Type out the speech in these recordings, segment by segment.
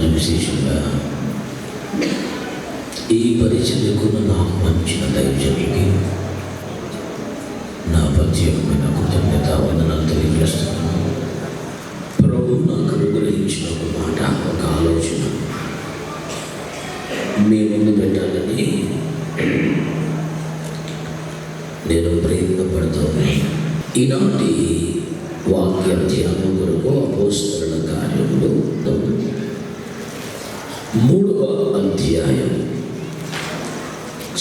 మరి విశేషంగా ఈ పరిచర్యకు నాకు మంచిన దైవజనులకి నా ప్రత్యేకమైన కృతజ్ఞత వందనాలు తెలియజేస్తున్నాను. ప్రభు నాకు అనుగ్రహించిన ఒక మాట, ఒక ఆలోచన మీ ముందు పెట్టాలని నేను ప్రయత్నపడుతున్నాను. ఈనాటి వాక్య ధ్యానం కొరకు అపోస్తలుల కార్యములు 3వ అధ్యాయం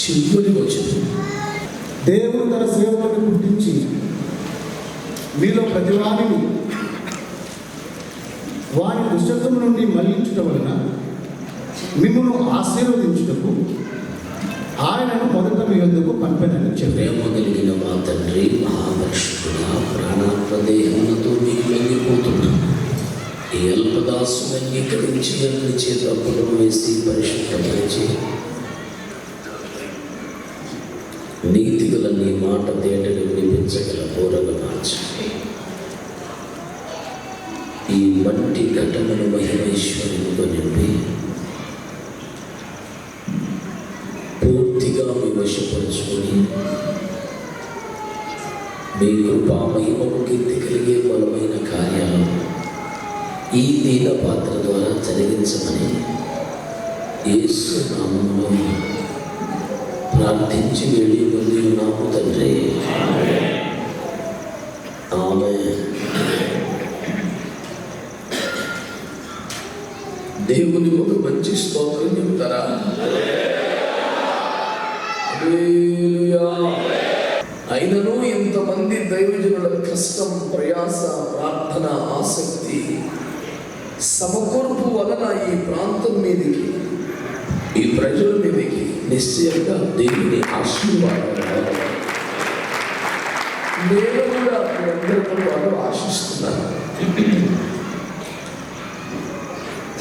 చివరి వచనం. దేవుడు తన సేవకులను పుట్టించి మీలో ప్రతివాడిని వారి దుష్టత్వం నుండి మళ్లించుట వలన మిమ్మల్ని ఆశీర్వదించుటకు ఆయనను మొదట మీ వద్దకు పంపెనని ప్రేమ కలిగిన మా తండ్రి, మహాపరిశుద్ధుడా, ప్రాణాత్మదేహములతో మీకు లొంగిపోతున్నాం. ఈ అల్పదాసుని అంగీకరించి అన్ని చేత అప్పుడు వేసి పరిశుద్ధపరిచి నీతి గల నీ మాట తేటని వినిపించగల పూరగా మార్చండి. ఈ మట్టి ఘటనను మహిమేశ్వరునిగా నింపి పూర్తిగా మీ వశపరుచుకొని మీ కృపా మహిమకు కీర్తి కలిగే బలమైన కార్యాలు ఈ దీన పాత్ర ద్వారా జరిగించమని యేసు నామములో ప్రార్థించి వెళ్ళి పొంది ఉన్నాము తండ్రి. ఆమేన్. దేవుని ఒక మంచి స్తోత్రం చెప్తారా? అయినను ఇంతమంది దైవజనుల కష్టం, ప్రయాస, ప్రార్థన, ఆసక్తి, సమకూర్పు వలన ఈ ప్రాంతం మీదకి, ఈ ప్రజల మీదకి నిశ్చయంగా దేవుని ఆశీర్వాదం నేను కూడా మీరందరితో పాటు ఆశిస్తున్నాను.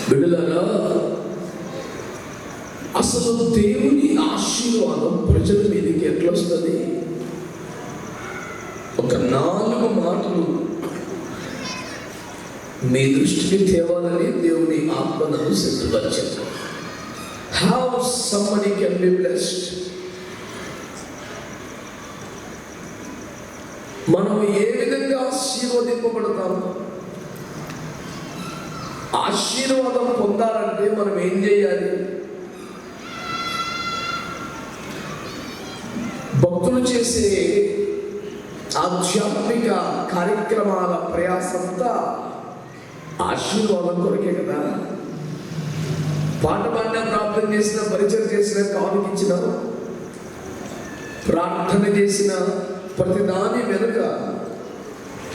బిడ్డలారా, అసలు దేవుని ఆశీర్వాదం ప్రజల మీదకి ఎట్లా వస్తుంది? ఒక 4 మాటలు మీ దృష్టికి తేవాలని దేవుని ఆత్మను సిద్ధపరిచారు. How somebody can be blessed. మనం ఏ విధంగా ఆశీర్వదింపబడతాము? ఆశీర్వాదం పొందాలంటే మనం ఏం చేయాలి? భక్తులు చేసే ఆధ్యాత్మిక కార్యక్రమాల ప్రయాసంతా ఆశీర్వాదం కొరకే కదా. పాట పాడిన, ప్రార్థన చేసిన, పరిచయం చేసిన, కానుకిచ్చిన, ప్రార్థన చేసిన ప్రతి దాని వెనుక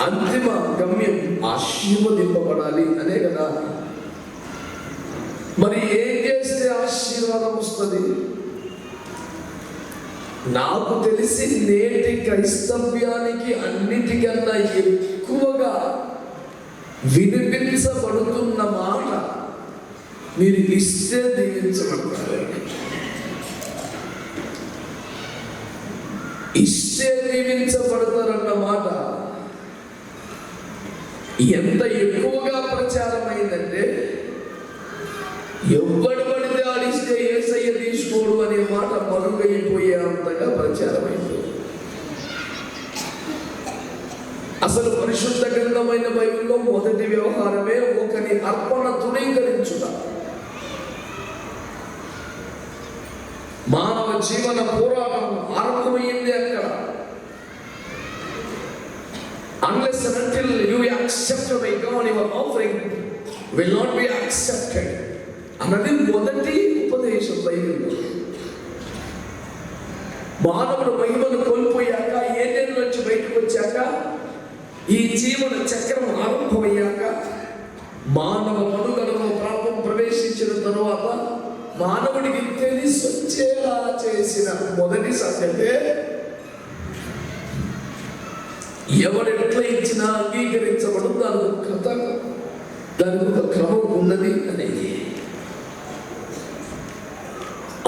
అంతిమ గమ్యం ఆశీర్వదింపబడాలి అనే కదా. మరి ఏం చేస్తే ఆశీర్వాదం వస్తుంది? నాకు తెలిసి నేటి క్రైస్తవ్యానికి అన్నిటికన్నా ఎక్కువగా వినిపించబడుతున్న మాట, మీరు ఇస్తే దీవించబడతారు, ఇస్తే దీవించబడతారన్న మాట ఎంత ఎక్కువగా ప్రచారమైందంటే, ఎవడు పడితే ఆడిస్తే యేసయ్య తీసుకోడు అనే మాట మరుగైపోయే అంతగా ప్రచారమైంది. అసలు పరిశుద్ధ గ్రంథమైన బైబిల్లో మొదటి వ్యవహారమే ఒకని అర్పణ తృణీకరించుట. మానవ జీవన పోరాటం ఆరంభమైంది అక్కడ. Unless and until you accept by God, your offering will not be accepted అన్నది మొదటి ఉపదేశం బైబిల్లో. మానవుడు మహిమను కోల్పోయాక, ఏడేళ్ళ నుంచి బయటకు వచ్చాక, ఈ జీవన చక్రం ఆరంభమయ్యాక, మానవ మనుగడలో పాపం ప్రవేశించిన తరువాత మానవుడికి తెలిసి వచ్చేలా చేసిన మొదటి సంగతే, ఎవరెట్లా ఇచ్చినా అంగీకరించబడు, దానికి ఒక కథ, దానికి ఒక క్రమం ఉన్నది అనేది.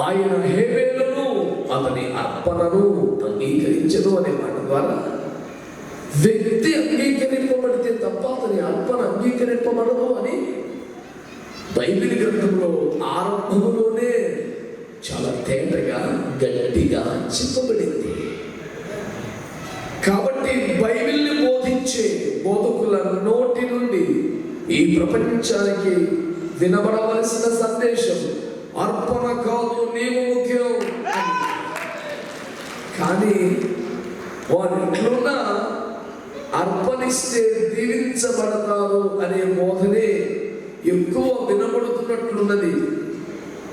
ఆయన హేబేలును అతని అర్పణను అంగీకరించదు అనే మాట ద్వారా వ్యక్తి అంగీకరింపబడితే తప్ప అతని అర్పణ అంగీకరింపబడదు అని బైబిల్ గ్రంథంలో ఆరంభంలోనే చాలా తేటగా గట్టిగా చెప్పబడింది. కాబట్టి బైబిల్ని బోధించే బోధకుల నోటి నుండి ఈ ప్రపంచానికి వినబడవలసిన సందేశం అర్పణ కాదు, నీవు ముఖ్యం. కానీ వారు ఎట్లున్నా అర్పణిస్తే దీవించబడతారు అనే బోధనే ఎక్కువ వినబడుతున్నట్లున్నది.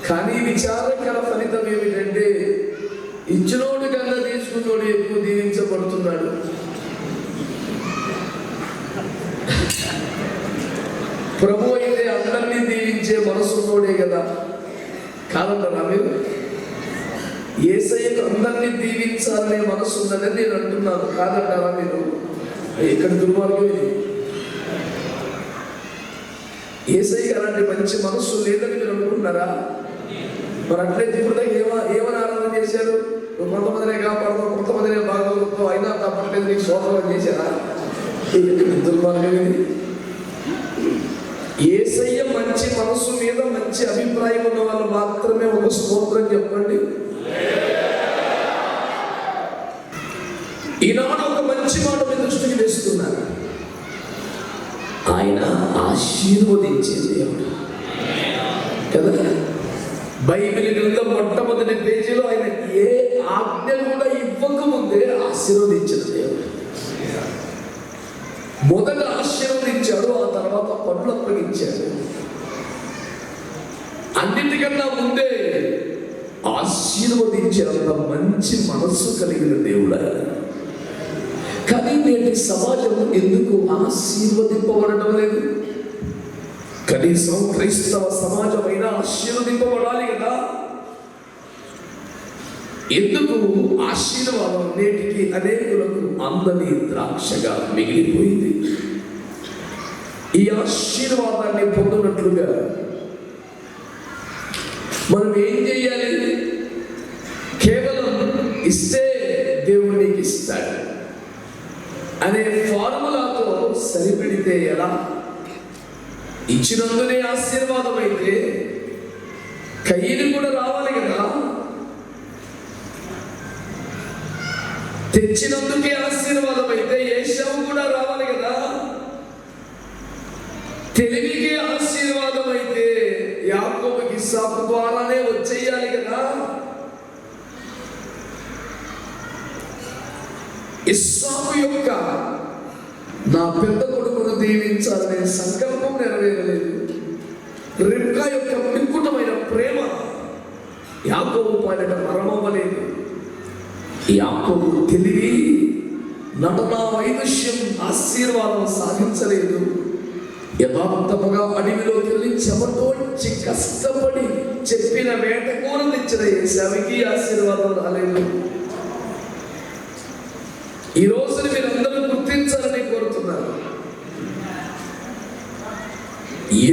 కానీ విచారకర ఫలితం ఏమిటంటే ఇచ్చినోడు కన్నా తీసుకున్నోడు ఎక్కువ దీవించబడుతున్నాడు. ప్రభు అయితే అందరినీ దీవించే మనసున్నోడే కదా, కాదంటారా మీరు? యేసయ్యకు అందరినీ దీవించాలనే మనసు ఉందని నేను అంటున్నాను, కాదంటారా మీరు? ఇక్కడ దుర్మార్గం. యేసయ్య అలాంటి మంచి మనస్సు లేదని మీరు అనుకుంటున్నారా? మరి అట్లయితే ఇప్పుడు ఏమని ఆరాధన చేశారు? నువ్వు కొంతమందినే కాపాడతావు, కొంతమందినే బాగోగుతావు, అయినా తప్పట్లేదు నీకు శోభనం చేశారా? దుర్మార్గం. యేసయ్య మంచి మనసు మీద మంచి అభిప్రాయం ఉన్న వాళ్ళు మాత్రమే ఒక స్తోత్రం చెప్పండి. ఈనాడు ఒక మంచి మాట మీ దృష్టికి తెస్తున్నారు. ఆయన ఆశీర్వదించే దేవుడు కదా. బైబిల్ గ్రంథం మొట్టమొదటి పేజీలో ఆయన ఏ ఆజ్ఞ కూడా ఇవ్వకముందే ఆశీర్వదించిన దేవుడు. మొదట ఆశీర్వదించాడు, ఆ తర్వాత పనులు అప్పగించాడు. అన్నిటికన్నా ముందే ఆశీర్వదించేంత మంచి మనస్సు కలిగిన దేవుడు. కానీ నేటి సమాజం ఎందుకు ఆశీర్వదింపబడటం లేదు? కనీసం క్రైస్తవ సమాజం అయినా ఆశీర్వదింపబడాలి కదా. ఎందుకు ఆశీర్వాదం నేటికి అనేకులకు అందని ద్రాక్షగా మిగిలిపోయింది? ఈ ఆశీర్వాదాన్ని పొందినట్లుగా మనం ఏం చేయాలి? కేవలం ఇస్తే దేవుడు నీకు ఇస్తాడు అనే ఫార్ములాతో సరిపెడితే ఎలా? ఇచ్చినందునే ఆశీర్వాదం అయితే కయ్యని కూడా రావాలి కదా. తెచ్చినందుకే ఆశీర్వాదం అయితే ఏషావు కూడా రావాలి కదా. తెలివికి ఆశీర్వాదం అయితే యాకోబుకి ఇస్సాకు ద్వారానే వచ్చేయాలి కదా. ఇస్సాకు యొక్క నా పెద్ద కొడుకును దీవించాలనే సంకల్పం నెరవేరలేదు. రిబ్కా యొక్క వికృతమైన ప్రేమ యాకోబు పాలిట మరణమవ్వలేదు. యాకోబు తెలివి, నటన, వైదుష్యం ఆశీర్వాదం సాధించలేదు. యథార్థముగా అడవిలోకి వెళ్ళి చెమటోడ్చి కష్టపడి చెప్పిన వేటకూర తెచ్చిన ఏశావుకి ఆశీర్వాదం రాలేదు. ఈ రోజుని మీరందరూ గుర్తించాలని కోరుతున్నారు.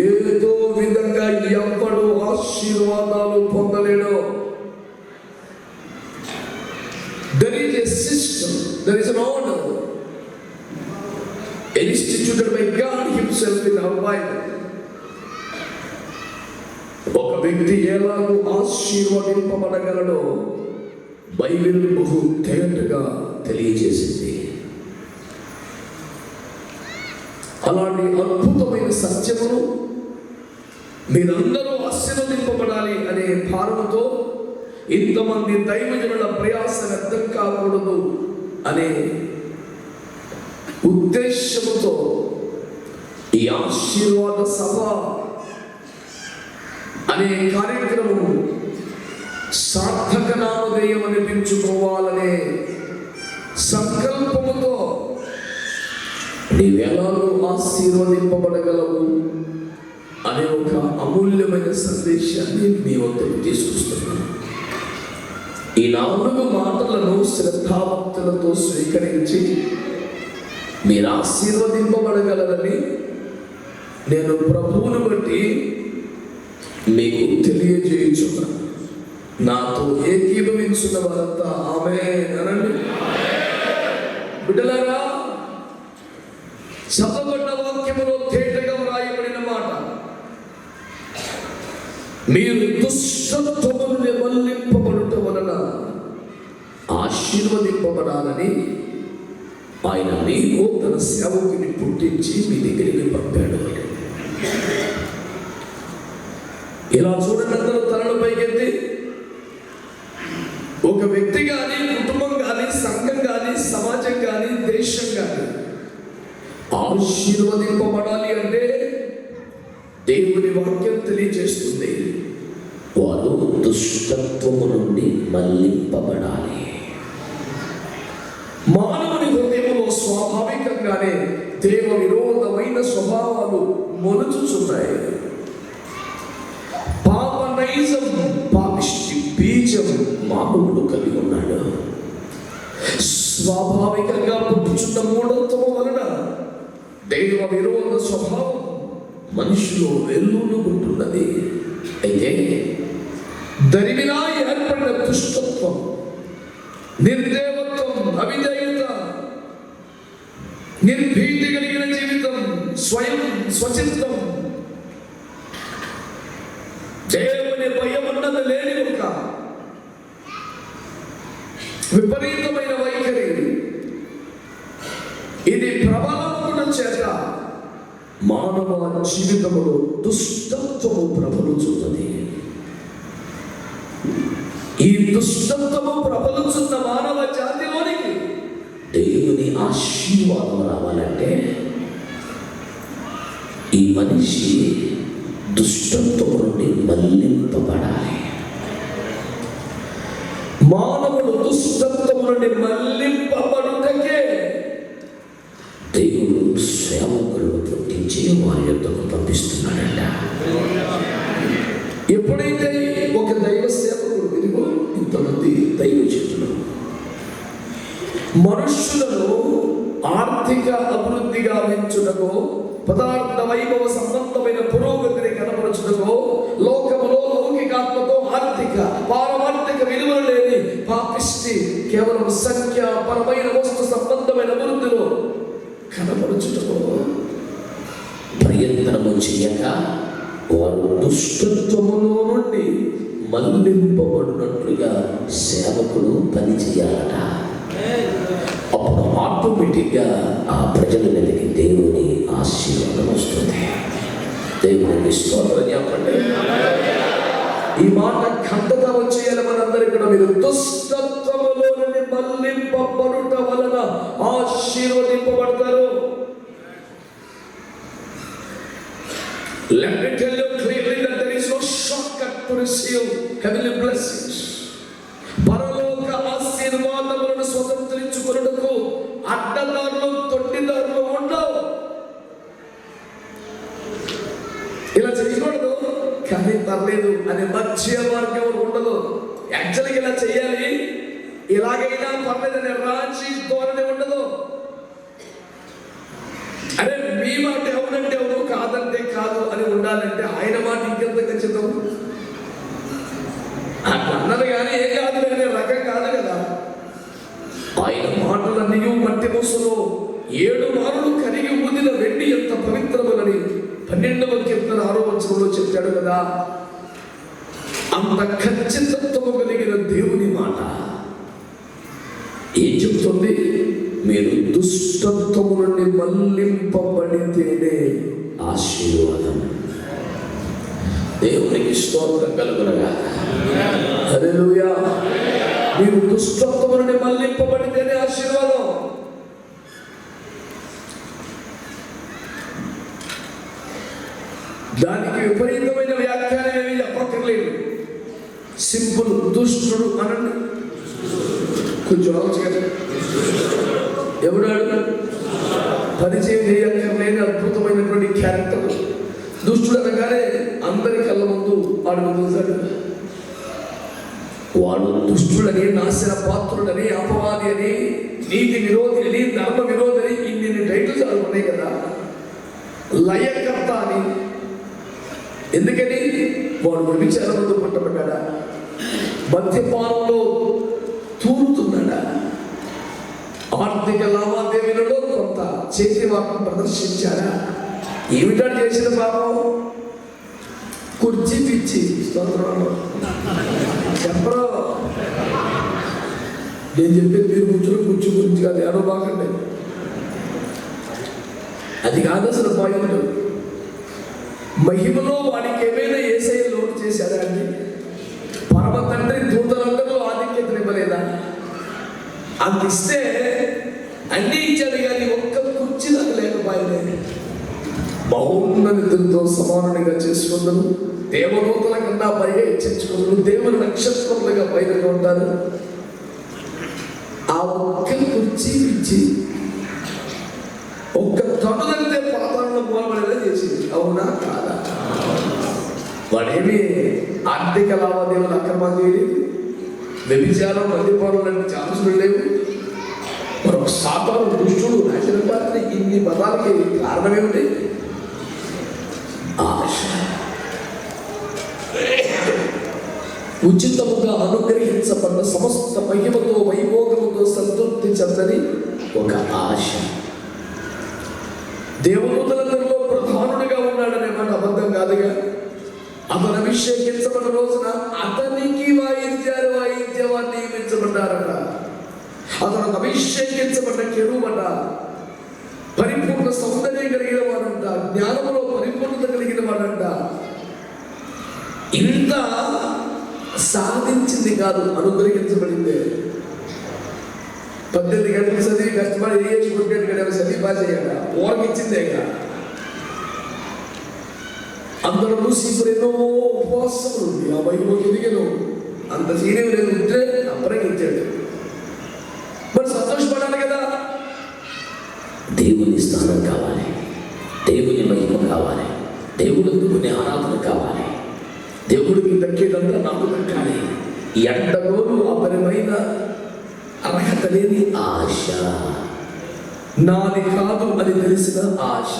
ఏదో విధంగా ఎవ్వడు ఆశీర్వాదాలు పొందలేడో. There is a system, there is an order instituted by God himself in our Bible. ఒక వ్యక్తి ఎలాగో ఆశీర్వదింపబడగలడో బైబిల్ బహు తేటగా తెలియజేసింది. అలాంటి అద్భుతమైన సత్యమును మీరందరూ ఆశీర్వదింపబడాలి అనే భారముతో ఇంతమంది దైవజనుల ప్రయాస వ్యర్థం కాకూడదు అనే ఉద్దేశముతో ఈ ఆశీర్వాద సభ అనే కార్యక్రమం సార్థక నామధేయం అనిపించుకోవాలనే సంకల్పముతో నీవెలాగో ఆశీర్వదింపబడగలవు అనే ఒక అమూల్యమైన సందేశాన్ని మీ వద్దకు తీసుకొస్తున్నాను. ఈ 4 మాటలను శ్రద్ధాభక్తులతో స్వీకరించి మీరు ఆశీర్వదింపబడగలరని నేను ప్రభువును బట్టి మీకు తెలియజేయుచున్నాను. నాతో ఏకీభవించున్న వారంతా ఆమేన్ అనండి. బిడ్డలారా, చదవబడిన వాక్యములో తేటగా వ్రాయబడిన మాట మీరు దుష్టత్వమును నిమల్లింపబడుట వలన ఆశీర్వదింపబడాలని ఆయన మీకు తన సేవకుని పుట్టించి మీ దగ్గరికి పంపాడు. ఇలా చూడండి, అందరూ తలలు పైకెత్తి. ఒక వ్యక్తి కానీ, కుటుంబం కానీ, సంఘం కానీ, సమాజం కానీ, దేశం కానీ ఆశీర్వదింపబడాలి అంటే దేవుని వాక్యం తెలియజేస్తుంది, వారు దుష్టత్వము నుండి మళ్లింపబడాలి. మానవుని హృదయంలో స్వాభావికంగానే దేవ విరోధమైన స్వభావాలు మొలుచుచున్నాయి. పాపనైజం, పాపిష్టి బీజం మానవుడు కలిగి ఉన్నాడు. స్వాభావికంగా పుట్టుచున్న మూఢత్వము వలన దైవ విరోధ స్వభావం మనిషిలో వెల్లునుకుంటున్నది. అయితే దరిమిలా ఏర్పడిన దుష్టత్వం, నిర్దేవత్వం, అవిధేయత, నిర్భీతి కలిగిన జీవితం, స్వయం స్వచిత్తం, దేవుని భయం అన్నది లేని ఒక విపరీతమైన వైఖరి, ఇది ప్రబలమున చేత మానవ జీవితంలో దుష్టత్వము ప్రబలుచున్నది. ఈ దుష్టత్వము ప్రబలుచున్న మానవ జాతిలోనికి దేవుని ఆశీర్వాదం రావాలంటే ఈ మనిషి దుష్టత్వం నుండి మళ్లింపబడాలి. మానవుడు దుష్టత్వం నుండి మళ్లింపబడుటకే దేవుడు సేవకులను పుట్టించి వారి యొద్దకు పంపిస్తున్నాడంట. ఎప్పుడైతే ఒక దైవ సేవకుడు, ఇదిగో ఇంతమంది దైవజనులు మనుష్యులను ఆర్థిక అభివృద్ధిగా పెంచుటకు, పదార్థ వైభవ సంబంధమైన పురోగతిని కనపరచుటకు, లోకములో లౌకికాత్మతో ఆర్థిక పారమార్థిక విలువలు లేని పాపిష్టి కేవలం సంఖ్యాపరమైన వస్తు సంబంధమైన అభివృద్ధిలో కనపరచుటకు ప్రయత్నము చేయక వారు దుష్టత్వములో నుండి మళ్లింపబడినట్లుగా సేవకుడు పని చేయాలట. అప్పుడు ఆటోమేటిక్గా ఆ ప్రజల మీదకి దేవుని ఆశీర్వాదం వస్తుంది. దేవుని స్తోత్రం చెప్పండి. ఈ మాట ఖండత వచ్చేయాలి మనందరికీ కూడా. మీరు దుష్టత్వములో నుండి మళ్లింపబడుట వలన ఆశీర్వదింపబడతారు. Let me tell you clearly that there is no shortcut to receive heavenly blessings. పరలోక ఆశీర్వాదములను స్వతంత్రించుకొనుటకు అడ్డదారులు, తొట్టిదారులు ఉండవు. ఇలా చేయకూడదు కానీ పర్లేదు అనే మధ్య మార్గం ఉండదు. యాక్చువల్గా ఇలా చేయాలి, ఇలాగైనా పర్లేదనే రాజీ ధోరణి ఉండదు. అరే మీ మాట అవునంటే అవును, కాదంటే కాదు అని ఉండాలంటే ఆయన మాట ఇంకెంత ఖచ్చితం. అన్నది కానీ ఏ కాదు అనే రకం కాదు కదా. ఆయన మాటలన్నీ మట్టి మొసలో 7 మారులు కరిగి ఊదిన వెండి ఎంత పవిత్రమని 12వ కీర్తన 6వ వచనంలో చెప్పాడు కదా. అంత ఖచ్చితత్వము కలిగిన దేవుని మాట ఏం చెప్తుంది? మీరు దుష్టత్వము నుండి మళ్లింపబడితేనే ఆశీర్వాదం. దేవునికి స్తోత్రం కలుగునగా. హల్లెలూయా. మీరు దుష్టత్వము నుండి మళ్లింపబడితేనే ఆశీర్వాదం. దానికి విపరీతమైన వ్యాఖ్యానం ఏమీ చెప్పక్కర్లేదు. సింపుల్, దుష్టుడు అనండి. కొంచెం ఆలోచించండి. ఎవడాడు? పరిచయం చేయలేని అద్భుతమైనటువంటి క్యారెక్టర్. దుష్టుడు అనగానే అందరి కళ్ళ ముందు వాడు వదులుతాడు. వాడు దుష్టుడని, నాశన పాత్రుడని, అపవాది అని, నీతి విరోధి అని, ధర్మ విరోధి అని ఇన్ని టైటిల్స్ అవి ఉన్నాయి కదా. లయకర్త అని. ఎందుకని? వాడు వ్యభిచారంలో పట్టబడ్డా, మద్యపానంలో తూరుతున్నాడా, ఆర్థిక లావాదేవీలలో కొంత చేతి వాటం ప్రదర్శించాడా, ఏమిటా చేసిన పాపం? కుర్చీ పిచ్చి స్తోత్రంలో చెప్పరు. నేను చెప్పేది మీరు కుర్చీ గురించి కాదు, ఏడో బాకండి. అది కాదు అసలు పాయింట్. మహిమలో వాడికి ఏమైనా యేసయ్య లోటు చేశాడా అండి? పరమ తండ్రి దూతలందరూ ఆధిక్యతను ఇవ్వలేదా? అంత ఇస్తే అన్ని ఇచ్చాడు, కానీ ఒక్క కుర్చీ నాకు లేకపోయింది. మహోన్నతులతో సమానునిగా చేసుకుందను, దేవదూతల కన్నా పైగా హెచ్చించుకుందను, దేవుని నక్షత్రములుగా పైన ఉంటారు. ఆ ఒక్క కుర్చీ ఇచ్చి ఒక్క తొడదంటే పాత్రలో మూలబడేలా చేసింది. అవునా కాదా? వాడేమి ఆర్థిక లావాదేవీలు అక్రమాలు చేయలేదు, వ్యభిచారం మద్యపానం లాంటి ఛాన్సులు లేవు. మరొక సాతాను దుష్టుడు నాశన పాత్ర. ఇన్ని పదాలకి కారణమేమిటి? ఆశ. ఉచితముగా అనుగ్రహించబడ్డ సమస్త మహిమతో వైభోగముతో సంతృప్తి చెందని ఒక ఆశ. దేవదూతలందరిలో ప్రధానుడిగా ఉన్నాడనే మాట అబద్ధం కాదుగా. అతను అభిషేకించబడిన రోజున అతనికి వాయించేవారు నియమించబడ్డారట. అతను అభిషేకించబడ్డ కెరూబట, పరిపూర్ణ సౌందర్యం కలిగిన వాడంట, జ్ఞానంలో పరిపూర్ణత కలిగిన వాడంట. ఇంత సాధించింది కాదు, అనుగ్రహించబడిందే. 18 గంటలు చదివి కష్టపడి చదివి బాగా చేయాలి, ఓరకిచ్చిందేగా. అందరూ లూసిఫర్ ఎన్నో ఉపవాసములు ఉంది, ఆ మహిమకి ఎదిగను. అంత సీనియం లేదు, ఉంటే అప్పగించాడు. మరి సంతోషపడాలి కదా. దేవుని స్థానం కావాలి, దేవుని మహిమ కావాలి, దేవుడు అందుకునే ఆరాధన కావాలి, దేవుడికి దక్కేదంతా నాకు దక్కాలి. ఎండలోనూ అపరమైన అర్హత లేని ఆశ, నాది కాదు అని తెలిసిన ఆశ,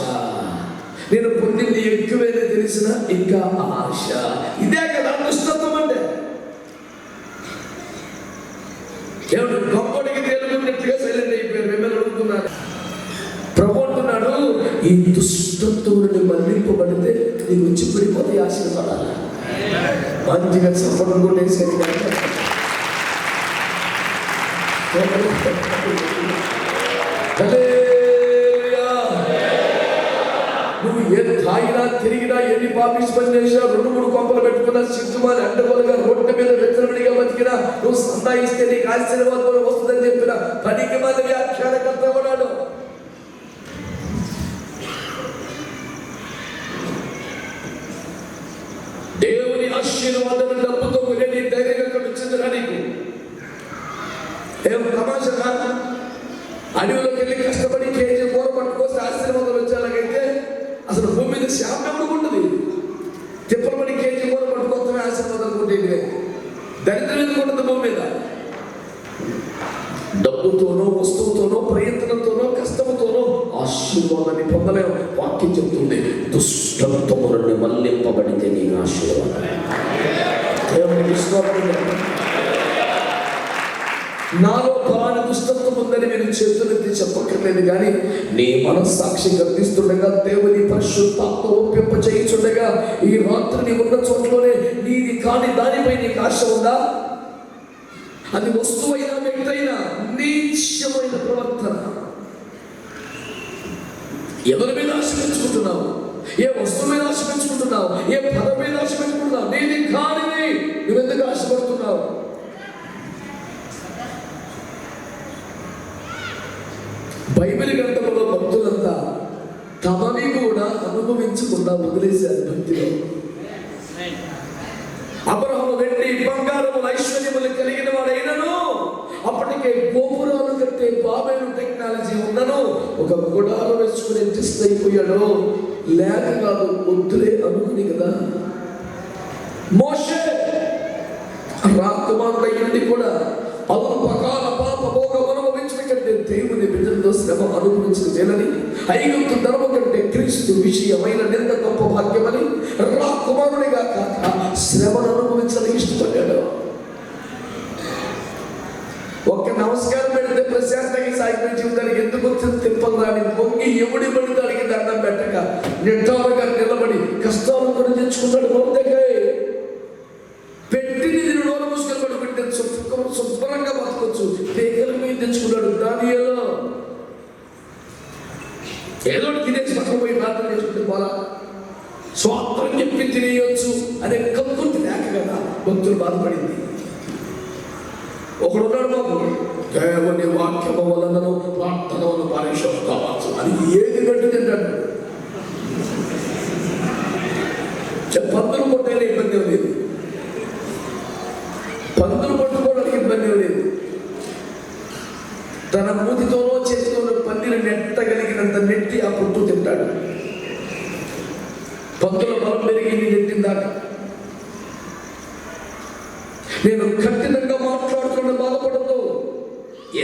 నేను పొందింది ఎక్కువేనే తెలిసిన ఇంకా ఆశ. ఇదే కదా దుష్టత్వం అంటే. ఎవరు గొప్పడికి తేలుకున్నట్టుగా సైలెంట్ అయిపోయారు. మిమ్మల్ని అడుగుతున్నారు, ప్రభు అంటున్నాడు, ఈ దుష్టత్వం నుండి మళ్లింపబడితే నీకు వచ్చి పడిపోతే ఆశీర్వాదాలు. మంచిగా సఫలం కొట్టేసేది నువ్వు ఏ తాగినా తిరిగినా ఎన్ని పాపిస్ పని చేసినా 2-3 కొంపలు పెట్టుకున్నా సిగ్గుమాని అడ్డగోలుగా రోడ్డు మీద వెచ్చలవిడిగా బతికినా నువ్వు సంపాదిస్తే నీకు ఆశీర్వాదం వస్తుందని చెప్పిన పనికి మంది వ్యాఖ్యానకర్త ఉన్నాడు. దేవుని ఆశీర్వాదం డబ్బుతో నీ ధైర్యంగా అక్కడ వచ్చిందిరా నీకు. ఏం తమాషగా అడవిలోకి వెళ్ళి కష్టపడి కేజీ కూర పట్టుకొస్తే ఆశీర్వాదాలు వచ్చేలాగైతే అసలు భూమి మీద శాపం ఉంటుంది. తిప్పలు పడి కేజీ కూర పట్టుకోవడమే ఆశీర్వాదాలు ఉంటుంది. దరిద్రం ఎందుకు ఉంటుంది భూమి మీద? డబ్బుతోనో వస్తువుతోనో ప్రయత్నంతోనో కష్టముతోనో ఆశీర్వాదాన్ని పొందలేము. వాక్యం చెప్తుంది, దుష్టత్వము నుండి మళ్లింపబడితే నీకు ఆశీర్వాదం. నాలో పలాని దుష్టత్వం ఉందని మీరు చేతులెత్తి చెప్పక్కర్లేదు, కానీ నీ మనస్సాక్షి గర్విస్తుండగా దేవుని పరిశుద్ధాత్మ ఒప్పింప చేయించుండగా ఈ రాత్రి నీ ఉన్న చోట్లోనే నీది కాని దానిపై నీకు ఆశ ఉందా? అది వస్తువైనా వ్యక్తైనా నీచమైన ప్రవర్తన. ఎవరి మీద ఆశ పెంచుకుంటున్నావు? ఏ వస్తువు మీద ఆశ పెంచుకుంటున్నావు? ఏ పదవి మీద ఆశ పెంచుకుంటున్నావు? నీది కానిది నువ్వెందుకు ఆశపడుతున్నావు? బైబిల్ గ్రంథంలో భక్తులంతా తమని కూడా అనుభవించకుండా వదిలేశారు భక్తిలో. అబ్రహాము వెండి బంగారములు ఐశ్వర్యములు కలిగిన వాడైనను అప్పటికే గోపురాలు కట్టే బాబేలు టెక్నాలజీ ఉన్నను ఒక గుడారం వేసుకుని అడ్జస్ట్ అయిపోయాడు. లేక కాదు, వద్దులే అనుకుని కదా. మోషే రాకుమారుడు అయ్యింది కూడా అవును ప్రకాల పాప భోగం అనుభవించిన కంటే దేవుని బిడ్డలతో శ్రమ అనుభవించిన జనని ఐగుప్తు ధర్మ కంటే క్రీస్తు విషయమైన నింద గొప్ప భాగ్యమని రాకుమారుడిగా కాక శ్రమను అనుభవించడానికి ఇష్టపడ్డాడు. ఒక్క నమస్కారం పెడితే ప్రశాంతంగా సాగిపోయి జీవితానికి ఎందుకు వచ్చింది తిప్పలు రాని పొంగి ఎవడి పడితే అడిగి దండం పెట్టక నిట్టాలుగా నిలబడి కష్టాలు కూడా తెచ్చుకున్నాడు. మొదటిగా పెట్టిని నోరు మూసుకొని పడుకుంటే శుభ్రంగా బతకొచ్చు. పేకల మీద తెచ్చుకున్నాడు దానియేలు. ఏదో తినేసి పక్కన పోయి ప్రార్థన చేసుకుంటే పోలా, స్వార్థం చెప్పి తినేయొచ్చు అనే కక్కుర్తి లేక కదా భక్తులు బాధపడింది. ఒకడున్నాడు బాబు, దేవుని వాక్యము వలనను ప్రార్థన వలన పరిశోధన కావచ్చు అని ఏది పెట్టి తింటాడు. పందులు కొట్టేనే ఇబ్బంది లేదు, పందులు పట్టుకోవడానికి ఇబ్బంది లేదు. తన మూతితోనో చేతితోనో పందిని నెట్టగలిగినంత నెట్టి ఆ పుట్టు తింటాడు. పందుల బలం పెరిగింది నెట్టిందాక. నేను కఠినంగా మాట్లాడుతున్న బాధపడదు.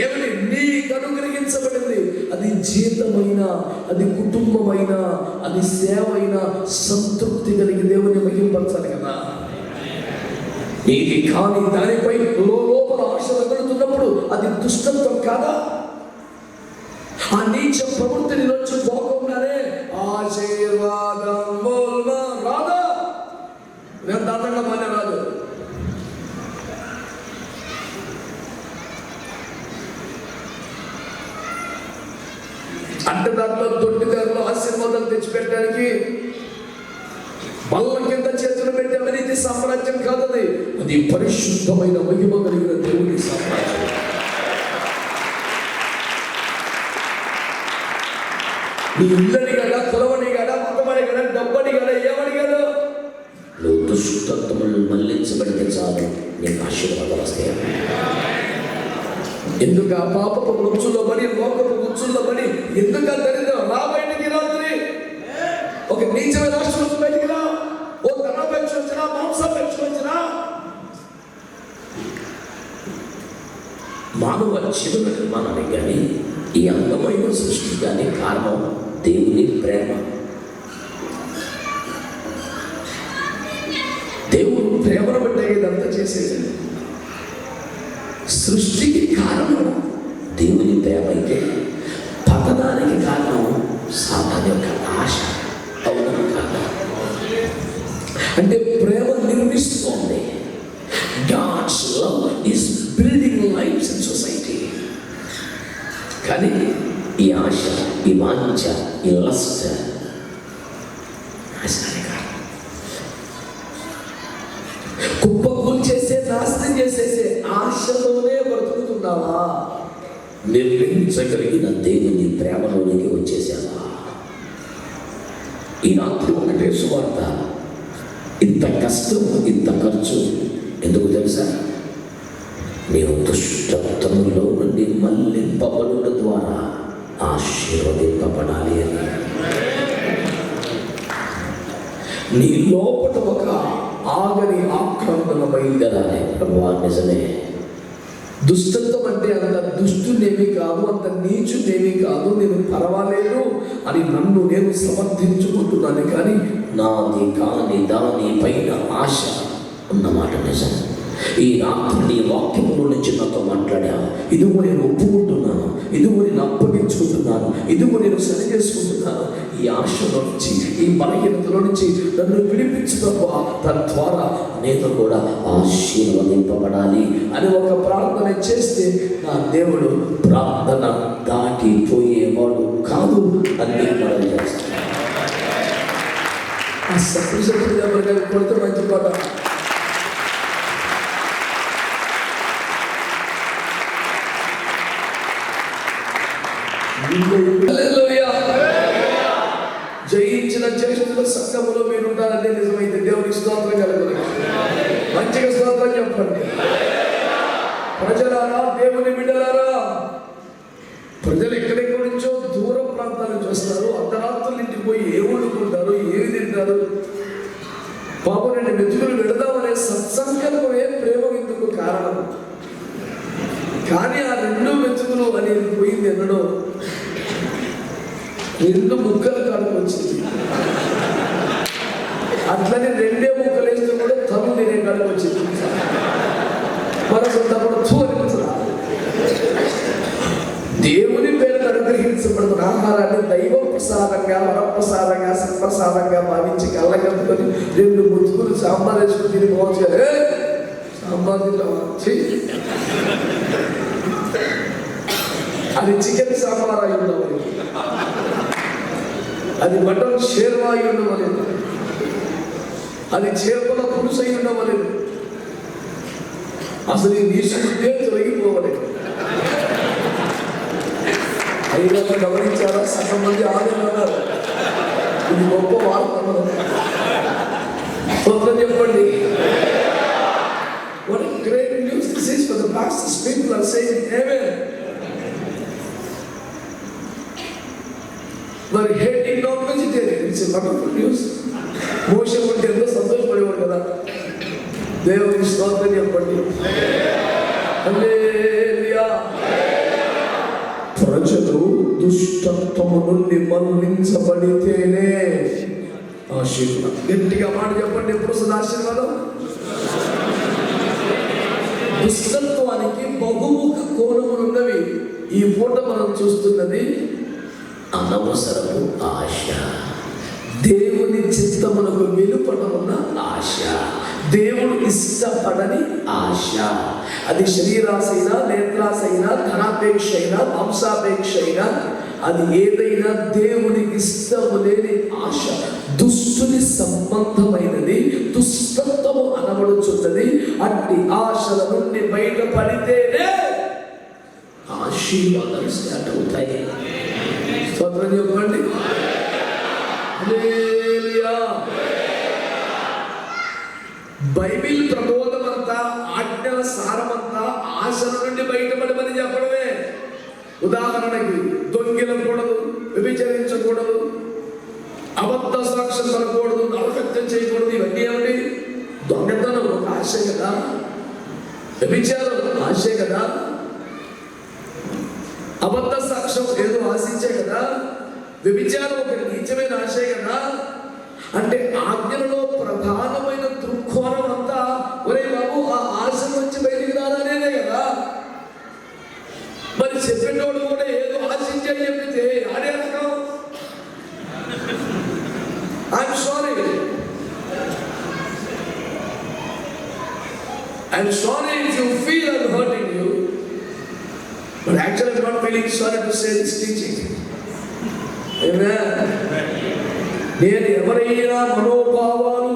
ఏమని నీకు అనుగ్రహించబడింది, అది జీతమైనా, అది కుటుంబమైనా, అది సేవ అయినా సంతృప్తి కలిగి దేవుని మహింపరచాలి కదా. నీది కానీ దానిపై లోపల ఆశ రగులుతున్నప్పుడు అది దుష్టత్వం కాదా? ఆ నీచ ప్రవృత్తిని నుంచి పోకుండానే ఆశీర్వాదం రాదా? నేను దాంట్లో మానే రాదు. అంటే దాంట్లో దొడ్డిదారులు ఆశీర్వాదాలు తెచ్చిపెట్టడానికి బల్ల కింద చేతులు పెట్టి అవినీతి సామ్రాజ్యం కాదు. అది పరిశుద్ధమైన మహిమ కలిగిన దేవుని సామ్రాజ్యం. నీ ఇల్లని గడ, కులవని గడ, మతమని గడ, డబ్బని గడ, ఏమని గడ, నువ్వు దుష్టత్వములను మళ్లించబడితే చాలు, నీకు ఆశీర్వాదాలు వస్తాయి. ఎందుకు ఆ పాపపు గుచ్చుల్లో పడి, లోకపు గుచ్చుల్లో పడి, ఎందుకు ఆ దరిద్రం? రా బయటికి రాత్రి. ఒక నీచమైన రాష్ట్రం నుంచి బయటికి రా. ఓ ధనాపేక్ష వచ్చినా, మాంసాపేక్ష వచ్చినా, మానవ జీవన నిర్మాణానికి కానీ ఈ అందమైన సృష్టి కానీ కారణం దేవుని ప్రేమ. దేవుడు ప్రేమను బట్టే ఇదంతా చేసేది. సృష్టికి కారణం దేవుని ప్రేమ అయితే పతనానికి కారణం సాతాను యొక్క ఆశ. అవునా కాదా? అంటే ప్రేమ నిర్మిస్తోంది. God's love is building lives in society. కానీ ఈ ఆశ, ఈ వాంఛ, ఈ లస్ట్ నాశనానికి కారణం. కుప్పకూలు చేసే, నాశనం చేసేసే ఆశలోనే బ్రతుకుతున్నావా? నిర్మించగలిగిన దేవుని ప్రేమలోనికి వచ్చేసావా? ఈ రాత్రి ఒకటే సువార్త. ఇంత కష్టం, ఇంత ఖర్చు ఎందుకు తెలుసా? నీవు దుష్టత్వములో నుండి మళ్లింపబడుట ద్వారా ఆశీర్వదింపబడాలి అని. నీ లోపల ఒక ఆగని ఆక్రందన బయలుదేరాలి. ప్రభువా నిజమే, దుష్టత్వం అంటే అంత దుష్టునేమీ కాదు, అంత నీచునేమీ కాదు, నేను పర్వాలేదు అని నన్ను నేను సమర్థించుకుంటున్నాను. కానీ నాది కాని దాని పైన ఆశ ఉన్నమాట నిజం. ఈ రాత్రి నీ వాక్యములో నుంచి నాతో మాట్లాడా. ఇదిగో నేను ఒప్పుకుంటున్నాను, ఇదిగో నేను అప్పగించుకుంటున్నాను, ఇదిగో నేను సరి చేసుకుంటున్నాను. ఈ ఆశలో నుంచి, ఈ బలహీనతలో నుంచి నన్ను విడిపించుకోవా, తద్వారా నేను కూడా ఆశీర్వదింపబడాలి అని ఒక ప్రార్థన చేస్తే నా దేవుడు ప్రార్థన దాటిపోయేవాడు కాదు అని మనం చేస్తాను. ఆ సత్యశక్తి కొడితే మంచి పాట. జయించిన జ్యేష్ఠుల సంఘములో మీరు ఉంటారనే నిజమైతే దేవునికి స్తోత్రం కలుగుతుంది. మంచిగా స్తోత్రం చెప్పండి. ప్రజలారా, దేవుని బిడ్డలారా, ప్రజలు ఎక్కడెక్కడి నుంచో దూర ప్రాంతాల నుంచి వస్తారు. అర్ధరాత్రులు ఇంటికి పోయి ఏ వండుకుంటారు, ఏమి తింటారు. పాపం రెండు మెతుకులు పెడదామనే సత్సంకల్పమే ప్రేమ ఇందుకు కారణం. కానీ ఆ రెండు మెతుకులు అనేది పోయింది ఎన్నడో, రెండు ముక్కలు కాడికి వచ్చింది. అట్లనే రెండే ముక్కలు వేస్తే కూడా తను తినే కాడికి వచ్చింది. మనసున్నప్పుడు దేవుని పేరు అనుగ్రహించబడుతున్న ఆహారాన్ని దైవ ప్రసాదంగా, వరప్రసాదంగా, సత్ప్రసాదంగా భావించి కళ్ళగట్టుకొని రెండు ముతుకులు సాంబార్ వేసుకుని తిని పోవచ్చు. సంపాదించావా? అది చికెన్ సాంబార్ అయి ఉండవాలి, అది మటన్ షేర్వా అయి ఉండవలేదు, అది చేపల పులుసు అయి ఉండవలేదు, అసలు ఈ నీసుకుంటే తొలగిపోవలేదు. అయినా గమనించారా? సగం మంది ఆదరన్నారు. ఇది గొప్ప వార్త. స్వతంత్రం చెప్పండి. What a great news this is for the pastors. People are saying amen. మరి hating non vegetarian, it's a wonderful news. Moshe ఉంటే ఎంతో సంతోషపడేవాడు కదా. దేవుని స్తోత్రం చెప్పండి. హల్లెలూయా. ప్రజలు దుష్టత్వము నుండి మళ్లించబడితేనే ఆశీర్వాదం. గట్టిగా మాట చెప్పండి. ఎప్పుడు వస్తుంది ఆశీర్వాదం? దుష్టత్వానికి బహుముఖ కోణములు ఉన్నవి. ఈ పూట మనం చూస్తున్నది అనవసరపు ఆశ, దేవుని చిత్తమునకు వెలుపట ఉన్న ఆశ, దేవుడు ఇష్టపడని ఆశ. అది శరీరాశ అయినా, నేత్రాశ అయినా, ధనాపేక్ష అయినా, వంశాపేక్ష అయినా, అది ఏదైనా దేవునికి ఇష్టము లేని ఆశ దుష్టుని సంబంధమైనది, దుష్టత్వము అనబడుచున్నది. అట్టి ఆశల నుండి బయటపడితేనే ఆశీర్వాదాలు స్టార్ట్ అవుతాయి. స్వతంత్రం చెప్పండి. హల్లెలూయా. బైబిల్ ప్రబోధం అంతా, ఆజ్ఞల సారమంతా ఆశల నుండి బయటపడమని చెప్పడమే. ఉదాహరణకి దొంగిలకూడదు, వ్యభిచరించకూడదు, అబద్ధ సాక్ష్యం పడకూడదు, నరహత్య చేయకూడదు. ఇవన్నీ ఏమిటి? దొంగతనం ఒక ఆశ కదా, వ్యభిచారం ఆశే కదా, అబద్ధ సాక్ష్యం ఏదో ఆశించే కదా, వ్యభిచారం ఒక నీచమైన ఆశే కదా. అంటే ఆజ్ఞలలో ప్రధానమైన దృక్కోణం అంతా ఒరే బాబు ఆ ఆశ నుంచి బయటికి రాదనేదే కదా. మరి చెప్పేటోడు కూడా ఏదో ఆశించే చెప్పితే అదే రకం. I'm sorry if you feel I'm hurting you, but actually I'm not feeling sorry to say this teaching. Amen. నేను ఎవరైనా మనోభావాలు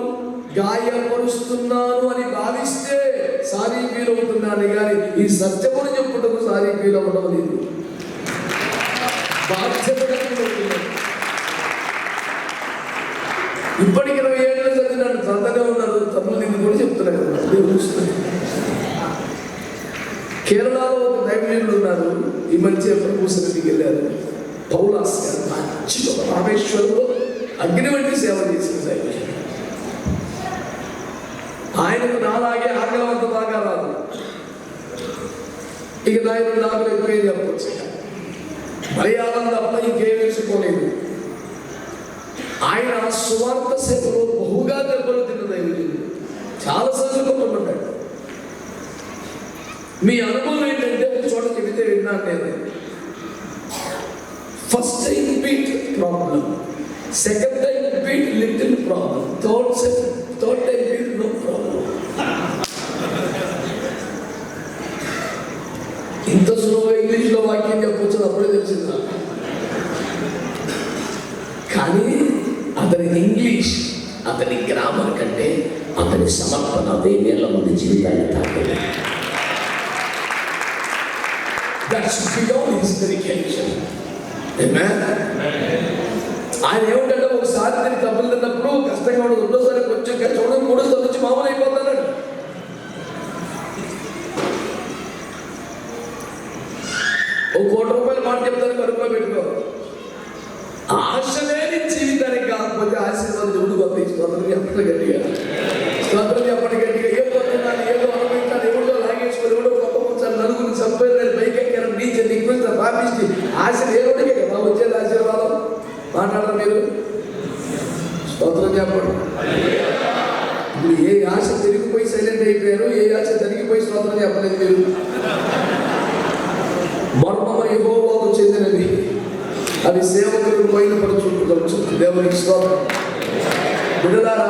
గాయపరుస్తున్నాను అని భావిస్తే సారీ ఫీల్ అవుతున్నాను, కానీ ఈ సత్యమును చెప్పుటకు సారీ ఫీల్ అవ్వడం లేదు. బాధ్యతగా ఇప్పటికి 20 ఏళ్ళు చదివినాడు, తంతగా ఉన్నారు, తమ్ముడు దీన్ని కూడా చెప్తున్నాడు. కేరళలో ఒక దైవజనుడు ఉన్నారు. ఈ మధ్య ప్రభు సన్నిధికి వెళ్ళారు. పౌలాస్ గారు మంచిగా రామేశ్వరంలో అగ్ని వంటి సేవ చేసిన దైవజనుడు. ఆయనకు నాలాగే ఆకలి అంత బాగా రాదు. ఇక నాకు ఎక్కువ చెప్పవచ్చు. మలయాళం తప్ప ఇంకేం వేసుకోలేదు. ఆయన సువార్త సేవలో బహుగా దెబ్బలు తిన్న దైవజనుడు. చాలా సంతోషపడ్డాడు. మీ అనుభవం ఏంటంటే ఒక చోట చెబితే విన్నాను నేను. First time beat problem, second time beat little problem, third time beat no problem. ఇంత సులువుగా ఇంగ్లీష్లో వాక్యం చెప్పొచ్చు అప్పుడే తెలిసింది నాకు. కానీ అతని ఇంగ్లీష్, అతని గ్రామర్ కంటే అతని సమర్పణ 1000 మంది జీవితాన్ని తాకింది. That's beyond his dedication. Amen. ఆయన ఏమిటంటే ఒకసారి నేను కబుర్లు తిన్నప్పుడు కష్టంగా ఉండదు, రెండోసారి కొంచెం చూడడం, మూడోసారి నుంచి మామూలు అయిపోతాడు. ₹1 కోటి మాట చెప్తాను, కడుపులో పెట్టుకో. ఆశ లేని జీవితానికి కాకపోతే ఆశీర్వాదం దేవుడు పంపించి స్వాతంత్రం చెప్పడం గట్టిగా, స్వాతంత్రం చెప్పడం గట్టిగా. ఏదో పడుతున్నాను, ఏదో అనుభవించాలి, ఎవడో లాగేసుకొని, ఎవడో గొప్ప ఉంచాలి, నలుగురిని చంపేయాలని బైక్ ఎక్కారు, నీచే దిగ్గుతా పాపించి ఆశ దేవుడికే కదా వచ్చేది ఆశీర్వాదం. మాట్లాడరు మీరు? స్వాతంత్రం చెప్పండి. ఇప్పుడు ఏ ఆశ తిరిగిపోయి సైలెంట్ అయిపోయారు, ఏ ఆశ జరిగిపోయి స్వాతంత్రం చెప్పలేదు మీరు. మర్మమ యెహోవాకు చెందినవి, అవి సేవకులకు బయలుపడుచుంటుంది. దేవునికి స్తోత్రం. బిడ్డలారా,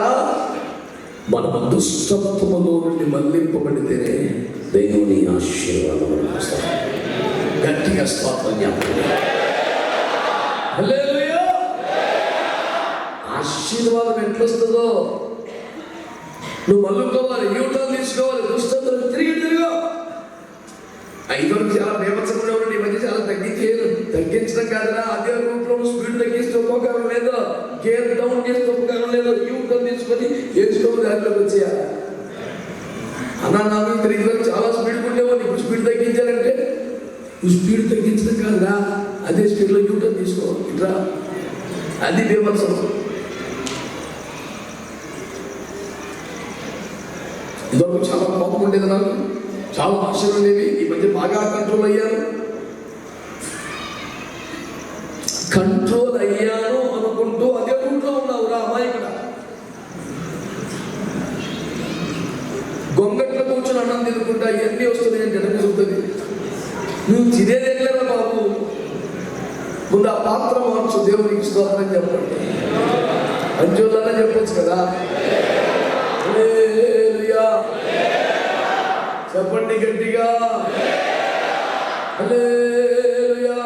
మన దుష్టత్వములో నుండి మళ్లింపబడితేనే గట్టిగా స్తోత్రం చెప్పండి. హల్లెలూయా. ఆశీర్వాదం ఎట్లొస్తుందో నువ్వు మల్లుకోవాలి, యూటర్న్ తీసుకోవాలి, దుష్టతను తిరిగా. ఐదువరకు చాలా బేమత్సంగా ఉండి ఈ మధ్య చాలా తగ్గించడం కాదురా. అదే రూట్లో స్పీడ్ తగ్గిస్తే ఉపకారం లేదు, గేర్ డౌన్ చేస్తే ఉపకారం లేదు. యూటర్న్ తీసుకొని వేసుకోవాలి, దాంట్లోకి వచ్చేయాలి. అన్నా నాకు తిరిగి చాలా స్పీడ్ ఉండేవో, నీకు స్పీడ్ తగ్గించాలంటే నువ్వు స్పీడ్ తగ్గించడం కాదురా, అదే స్పీడ్లో యూటర్న్ తీసుకో ఇట్లా. అది బేమత్సం. ఇదివరకు చాలా కోపం ఉండేది, నాకు చాలా ఆశలు ఉండేవి. ఈ మధ్య బాగా కంట్రోల్ అయ్యాను అనుకుంటూ అదే రూట్లో ఉన్నావు రా అమాయకుడా. గొంగట్లో కూర్చొని అన్నం తినుకుంటా ఇవన్నీ వస్తున్నాయి అంటే జరుగుతుంది. నువ్వు తినేదేట్లేదా బాబు, ముందు ఆ పాత్ర మార్చు, దేవునికి స్తోత్రం చెప్పండి. అంజోళ్ళనే చెప్పొచ్చు కదా. చెప్పండి గట్టిగా. హల్లెలూయా.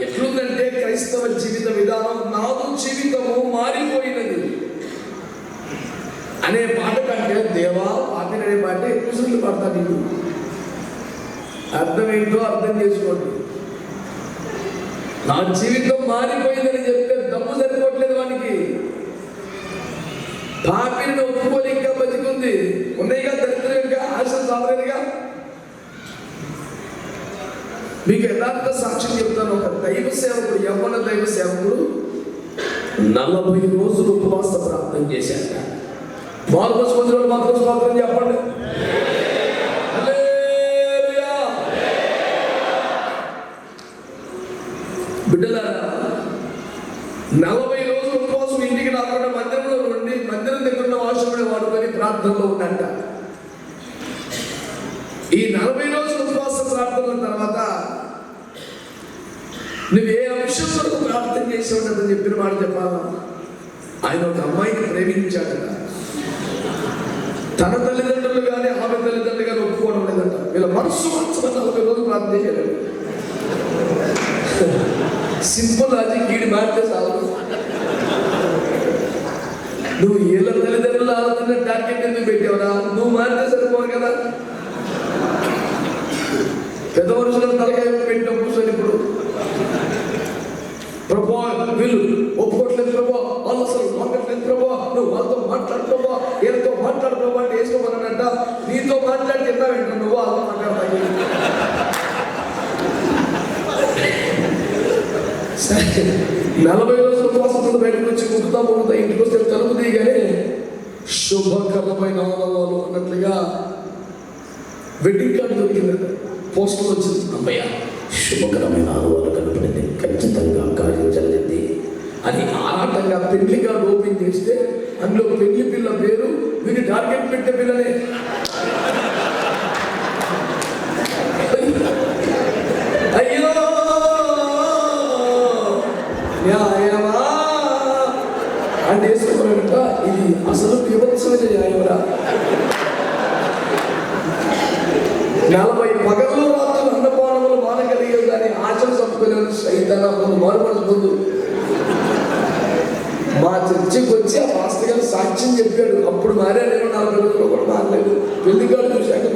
ఎట్లుందంటే క్రైస్తవ జీవిత విధానం, నాదు జీవితము మారిపోయినది అనే పాట కంటే దేవా పాపిన అనే పాట ఎక్కువ సార్లు పాడతా. నీకు అర్థం ఏంటో అర్థం చేసుకోండి. నా జీవితం మారిపోయిందని చెప్తే దమ్ము సరిపోవట్లేదు వానికి. పాపిని ఒప్పుకోని ఇంకా బతికుంది, ఉన్నాయిగా, దరిద్రంగా, ఆశలు సాధలేదుగా. మీకు యథార్థ సాక్ష్యం చెప్తాను. ఒక దైవ సేవకుడు, యవ్వన దైవ సేవకుడు 40 రోజులు ఉపవాస ప్రార్థన చేశాక. మార్గస్ రోజులు మాత్రం స్తోత్రం చెప్పండి. హల్లెలూయా. బిడ్డలారా, 40 రోజులు ఉపవాసం ఇంటికి రాకుండా మందిరంలో ఉండి, మందిరం దగ్గర ఉన్న వాషముడే వాడుకొని ప్రార్థనలో ఉన్నట్ట. ఈ 40 రోజులు ఉపవాస ప్రార్థనల తర్వాత నువ్వు ఏ అంశం వరకు ప్రార్థన చేసి ఉండదని చెప్పిన మాట చెప్పాలా. ఆయన ఒక అమ్మాయిని ప్రేమించాడట. తన తల్లిదండ్రులు కానీ ఆమె తల్లిదండ్రులు కానీ ఒప్పుకోవడం లేదంట. వీళ్ళ మనస్సు 40 రోజులు ప్రార్థన చేయాలి. సింపుల్ లాజిక్ గీడి మారితే చాలు. నువ్వు వీళ్ళ తల్లిదండ్రులు ఆలోచన టార్గెట్ ఎందుకు పెట్టావురా? నువ్వు మారితే సరిపోరు కదా. పెద్ద మనుషులను తలకాయ పెట్టిన కూర్చొని ఇప్పుడు ప్రభా వీళ్ళు ఒప్పుకోవట్లేదు ప్రభా, వాళ్ళు అసలు మాట్లాడలేదు ప్రభా, నువ్వు వాళ్ళతో మాట్లాడు ప్రభా, వీళ్ళతో మాట్లాడు ప్రభా అంటే వేసుకోమన్నాడంట. నీతో మాట్లాడి ఎంత వెంట నువ్వు వాళ్ళతో మాట్లాడతాయి. 40 రోజుల ఉపవాసంతో బయటకు వచ్చి ముక్కుతా ఇంటికి వస్తే తలుపు తీయగానే శుభకరమైన ఆనందాలు అన్నట్లుగా వెడ్డింగ్ కార్డు దొరికిందంట. పోస్టర్ వచ్చింది. అమ్మయ్య, శుభకరమైన ఆనందాలు కనపడింది, ఖచ్చితంగా కార్యం జరిగింది అని ఆరాటంగా పెళ్లి కార్డు ఓపెన్ చేస్తే అందులో పెళ్లి పిల్ల పేరు వీరి టార్గెట్ పెట్టే పిల్లనే. అయ్యో న్యాయమా అంటే వేసుకోవాలంట. ఇది అసలు వివత్సమైన న్యాయమరా. 40 పగళ్ళు రాత్రులు అన్నపానములు మానగలిగే కానీ ఆచరణ సంపలేదు. సైతాన ముందు మారుమనసు ముందు మా చర్చికి వచ్చి ఆ పాస్టర్ గారు సాక్ష్యం చెప్పాడు. అప్పుడు మారాడేమో, 40 రోజులు కూడా మారలేదు. పెళ్లి కాడు చూశాక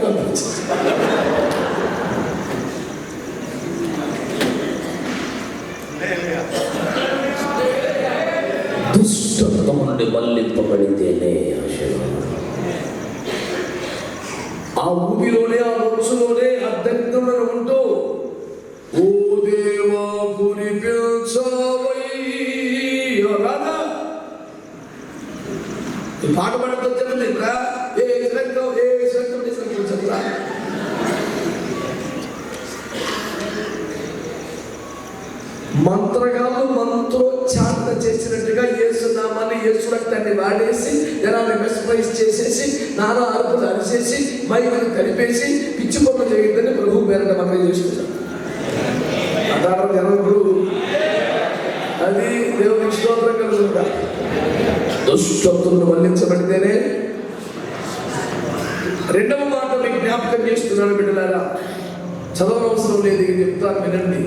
దుష్టత్వం నుండి మళ్ళింపబడితేనే ఆశీర్వాదం. ఆ ఊపిలోనే, ఆ రోజులోనే అద్దెంతులను ఉంటూ ఓ దేవా కురిపించవయ్యా రాదా. ఈ పాట పాడుతూ చెప్పండి. ఏ శ్రద్ధం చెప్పరా. మంత్రగాళ్ళు మంత్రోచ్చారణ చేసినట్టుగా యేసునామాన్ని, యేసు రక్తాన్ని వాడేసి జనాన్ని మెస్పరైజ్ చేసేసి నానా అరుపులు అరిచేసి మైకులు కలిపేసి పిచ్చి పనులు చేయొద్దని ప్రభు పేరట మనం చేసుకుంటాం. అదారు జనప్పుడు అది దేవునికి స్తోత్రం కలుగుతుందా. దుష్టత్తులను మళ్లించబడితేనే. రెండవ మాట మీకు జ్ఞాపకం చేస్తున్నాను బిడ్డలారా. చదవనవసరం లేదు, ఇది చెప్తాను వినండి.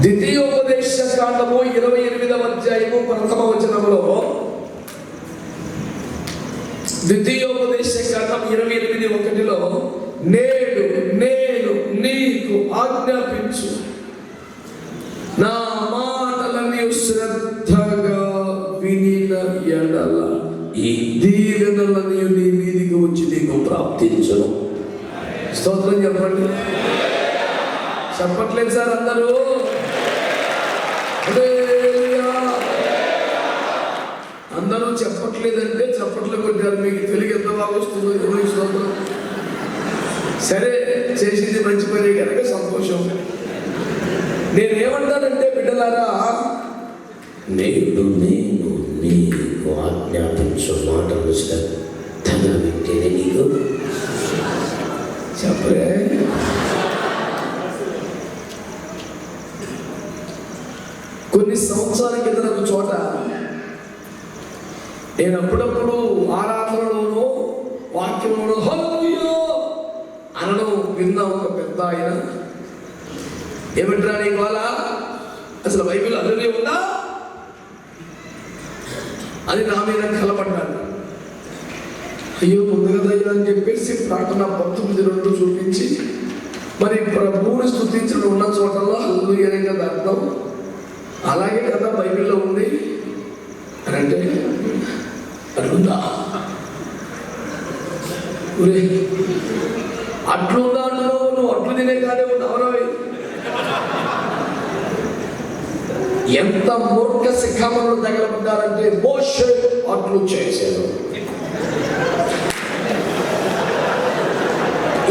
ద్వితీయోపదేశ కాండము 28వ అధ్యాయము 1వ వచనములో, ద్వితీయోపదేశ కాండం 28:1లో, నేడు నేను నీకు ఆజ్ఞాపించు నా మాటలని శ్రద్ధగా వినిన ఎడల ఈ దీవెనలని నీ మీదికి వచ్చి నీకు ప్రాప్తించను. స్తోత్రం చెప్పండి. చెప్పట్లేదు సార్ అందరూ? అందరూ చెప్పట్లేదంటే చప్పట్లు కొట్టారు. మీకు తెలుగు ఎంత బాగా వస్తుందో స్తోత్రం. సరే, చేసింది మంచి పని కనుక సంతోషం. నేనేమంటానంటే బిడ్డలారా, నేడు నేను నీకు ఆజ్ఞాపించు మాటలు శ్రద్ధగా వింటేనే నీకు చెప్పరే. కొన్ని సంవత్సరాల కింద ఒక చోట నేను అప్పుడప్పుడు ఆరాధనలోనూ వాక్యంలోనూ హల్లెలూయా అనడం విన్న ఒక పెద్ద ఆయన, ఏమంటారా నీకు వాళ్ళ అసలు బైబిల్ హల్లెలూయా ఉందా అని నా మీద కలపడ్డాడు. అయ్యో ఉంది కదా అని చెప్పేసి ప్రార్థన 19:2 చూపించి, మరి ప్రభువుని స్తుతించడం ఉన్న చోటల్లో హల్లెలూయా అనే కదా అర్థం, అలాగే కదా బైబిల్లో ఉంది అని అంటే అట్లుందా అట్లుందా అంటున్నావు నువ్వు? అట్లు తినే కాడే ఉన్నావు. ఎంత మూర్ఖ శిఖామణులు తగలబడ్డారంటే మోషే అట్లు చేశారు.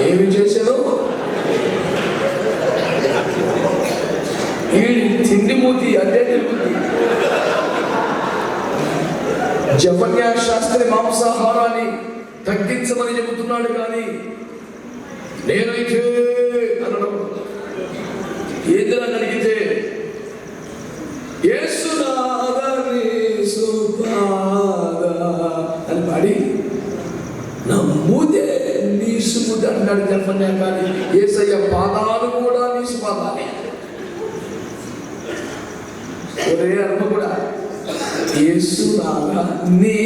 ఏమి చేశారు? ఈ తిండి మూతి అదే తిరుగుతుంది. జఫన్యా శాస్త్రి మాంసాహారాన్ని తగ్గించమని చెబుతున్నాడు, కానీ నేను ఇదే అనడం. ఏదిరా అడిగితే అని పాడి నా మూదే నీసు ముద్ద అన్నాడు జఫన్యా. కానీ యేసయ్య పాదాలు కూడా నీసు పాదాలే. ఒరే అమ్మ కూడా యేసులాగా నీ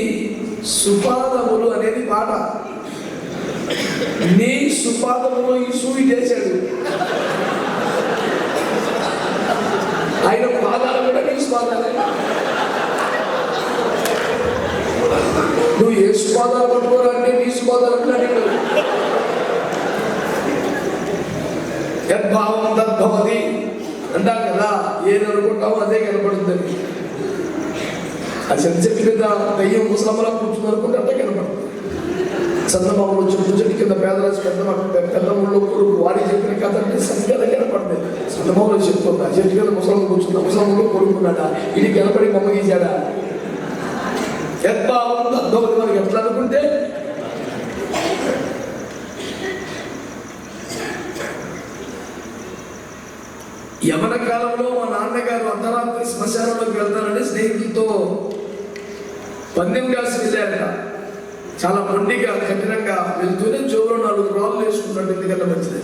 సుపాదములు అనేది పాట. నీ సుపాదములు ఈ సూయి చేశాడు. ఆయన పాదాలు కూడా నీ సుపాదాలే. నువ్వు ఏ సుపాదాలు పట్టుకోవాలంటే నీ సుపాదాలు అంటున్నాడు. యద్భావం తద్భవతి అంటాం కదా, ఏది అనుకుంటామో అదే కనపడుతుంది. ఆ చెట్టు మీద దయ్యం ముసలమ్మలా కూర్చుని అనుకుంటే అంటే కనపడుతుంది. చంద్రబాబులో చెట్టు కింద పేదరాజు పెద్దమ్మలో కొడుకు వాడి చెప్పిన కథ అంటే సరిగ్గా కనపడుతుంది. చంద్రబాబులో చెప్తుంది ఆ చెట్టు కింద ముసలమ్మ కూర్చుంది, ముసలమ్మలో కొడుకున్నాడా, ఇది కనపడి బొమ్మ గీశాడా? యద్భావం తద్భవతి మనకి ఎట్లా అనుకుంటే యవన కాలంలో మా నాన్నగారు అర్ధరాత్రి శ్మశానంలోకి వెళ్తానని స్నేహితులతో పందెం కాసి వెళ్ళారట. చాలా మొండిగా కఠినంగా వెళ్తూనే జోలో 4 రాళ్ళు వేసుకుంటాడు, ఎందుకంటే మంచిది.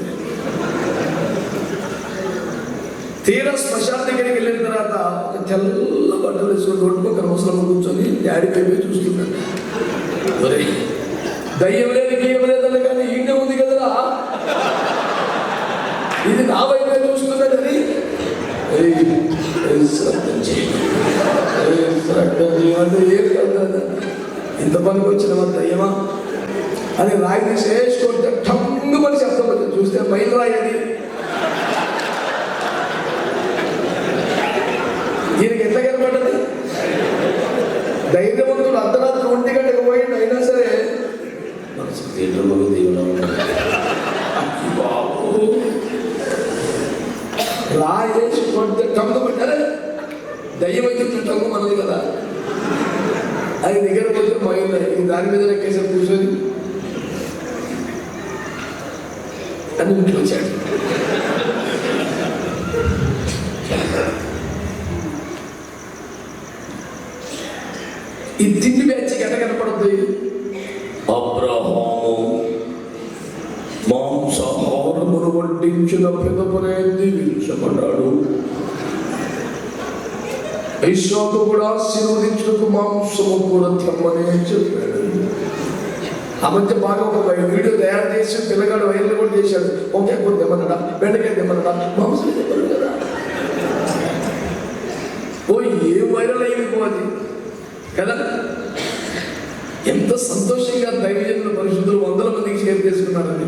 తీరా శ్మశాన దగ్గరికి వెళ్ళిన తర్వాత ఒక తెల్ల బట్టలు వేసుకుని రోడ్డు పక్కన ముసలమ్మ కూర్చొని డాడీ వైపు చూస్తున్నాడు. మరి దయ్యం లేదు గీయం లేదన్న కానీ ఈయన ఉంది కదరా, ఇది నా వైపే చూస్తున్నాడని ఇంత పనికి వచ్చిన దయ్యమా అని రాయి తీసి వేసుకుంటే టంగు పని చెప్తాం. చూస్తే మైలు రాయి అది. దీనికి ఎట్లా కనపడ్డది? ధైర్యవంతుడు అర్ధరాత్రి 1 గంటకు పోయిండు, అయినా సరే రాయి వేసి కొడితే టంగు పడ్డారే. దయ్యం అయితే టంగు మనది కదా. అది దగ్గర పోతే మైలు దాని మీద ఎక్కేసారి కూర్చొని అని ఇంట్లో వచ్చాడు. ఈ తిండి బ్యాచ్ ఎట్ట కనపడుతుంది? అబ్రహాము పుట్టించిన పిదపనే దీవించమన్నాడు. ఇస్సాకు కూడా ఆశీర్వదించుటకు మాంసము కూడా తెమ్మనే చెప్పాడు. ఆ మధ్య బాగా ఒక వీడియో తయారు చేసి పిల్లగాడు వైర్లు కూడా చేశాడు. ఒకే కూర తెమ్మన్నాడా, బెండకాయ తెమ్మన్నాడా, మాంసం తెమ్మన్నాడు కదా. ఓ ఏ వైరల్ అయిపోది కదా. ఎంత సంతోషంగా దైవజనుల పరిశుద్ధులు 100 మందికి షేర్ చేసుకున్నారండి.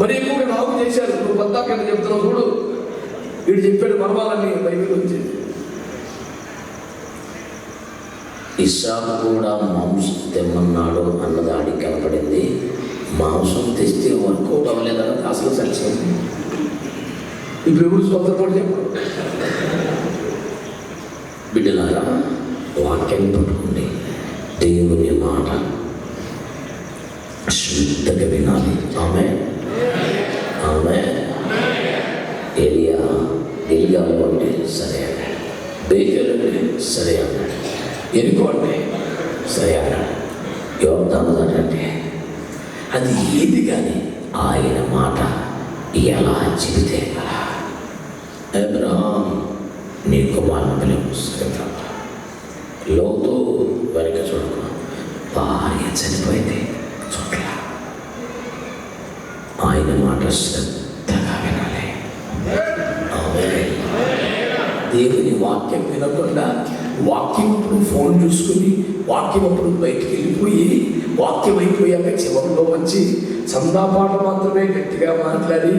మరి ఎక్కువగా నాకు చేశారు. నువ్వు కొత్త కింద చెప్తున్నావు చూడు, వీడు చెప్పాడు మర్మాలన్నీ బైబిల్ నుంచి. ఇస్సాకు కూడా మాంసం తెమ్మన్నాడు అన్నది ఆడికి కనపడింది. మాంసం తెస్తే వర్కౌట్ అవ్వలేదన్నది అసలు సత్యం. ఇప్పుడు ఎవరు స్వతంత్రం చెప్పారు. బిడ్డలారా, వాక్యాన్ని పట్టుకోండి. దేవుని మాట శ్రద్ధగా వినాలి. ఆమె ఏలియా గిల్గాలు అంటే సరే అన్నాడు, బేతేలు అంటే సరే అన్నాడు, ఎరుకో అంటే సరే అన్నాడు, యోర్దాను అంటే అది ఏది కానీ ఆయన మాట ఎలా చెబితే అలా. అబ్రహాం నీ కుమారుని పిలువు. లోతు వెనక చూడకు, భార్య చనిపోయింది చూడ. ఆయన మాట శ్రద్ధగా వినాలి. దేవుని వాక్యం వినకుండా వాక్యం అప్పుడు ఫోన్ చూసుకుని, వాక్యం అప్పుడు బయటికి వెళ్ళిపోయి, వాక్యం అయిపోయాక చివరిలో వచ్చి చందాపాట మాత్రమే గట్టిగా మాట్లాడి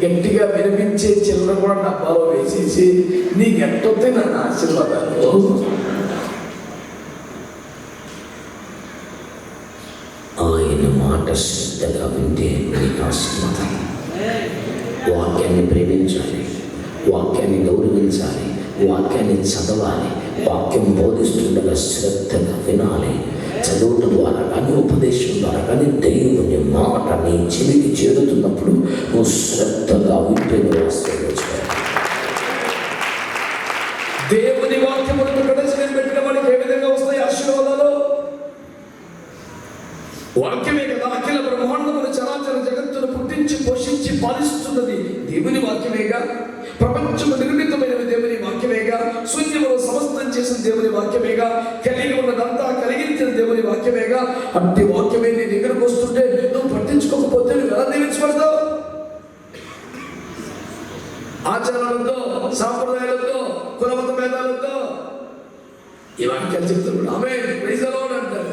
గట్టిగా వినిపించే చిల్లర కూడా డబ్బాలో వేసేసి నీకు ఎట్టొస్తే నన్ను ఆశీర్వాదాలు. ఆయన మాట శ్రద్ధగా వింటే నీకు ఆశీర్వాదం. వాక్యాన్ని ప్రేమించాలి, వాక్యాన్ని గౌరవించాలి, వాక్యాన్ని చదవాలి. వాక్యం బోధిస్తుండగా శ్రద్ధగా వినాలి. చదవటం ద్వారా కానీ, ఉపదేశం ద్వారా కానీ దేవుని మాట నీ చెవికి చేరుతున్నప్పుడు నువ్వు శ్రద్ధగా వింటే నువ్వు ఆశీర్వదించాలి. దేవుని వాక్యములను ప్రదర్శన పెట్టిన వాడికి ఏ విధంగా వస్తాయి ఆశీర్వాదాలు? వాక్యమే కదా అఖిల బ్రహ్మాండములు చరాచర జగత్తును పుట్టించి పోషించి పాలిస్తున్నది దేవుని వాక్యమేగా. ప్రపంచము నిర్మితమైనవి దేవుని వాక్యమేగా. శూన్యములో సమస్తం చేసిన దేవుని వాక్యమేగా. కలిగి ఉన్నదంతా కలిగించిన దేవుని వాక్యమేగా. అట్టి వాక్యమే నీ దగ్గరకు వస్తుంటే నువ్వు పట్టించుకోకపోతే నువ్వు ఎలా దీవించబడతావు? ఆచారాలతో, సాంప్రదాయాలతో, కులమత భేదాలతో ఈ వాక్యాలు చెప్తున్నాడు. ఆమె ప్రైజ్ ది లార్డ్ అంటారు.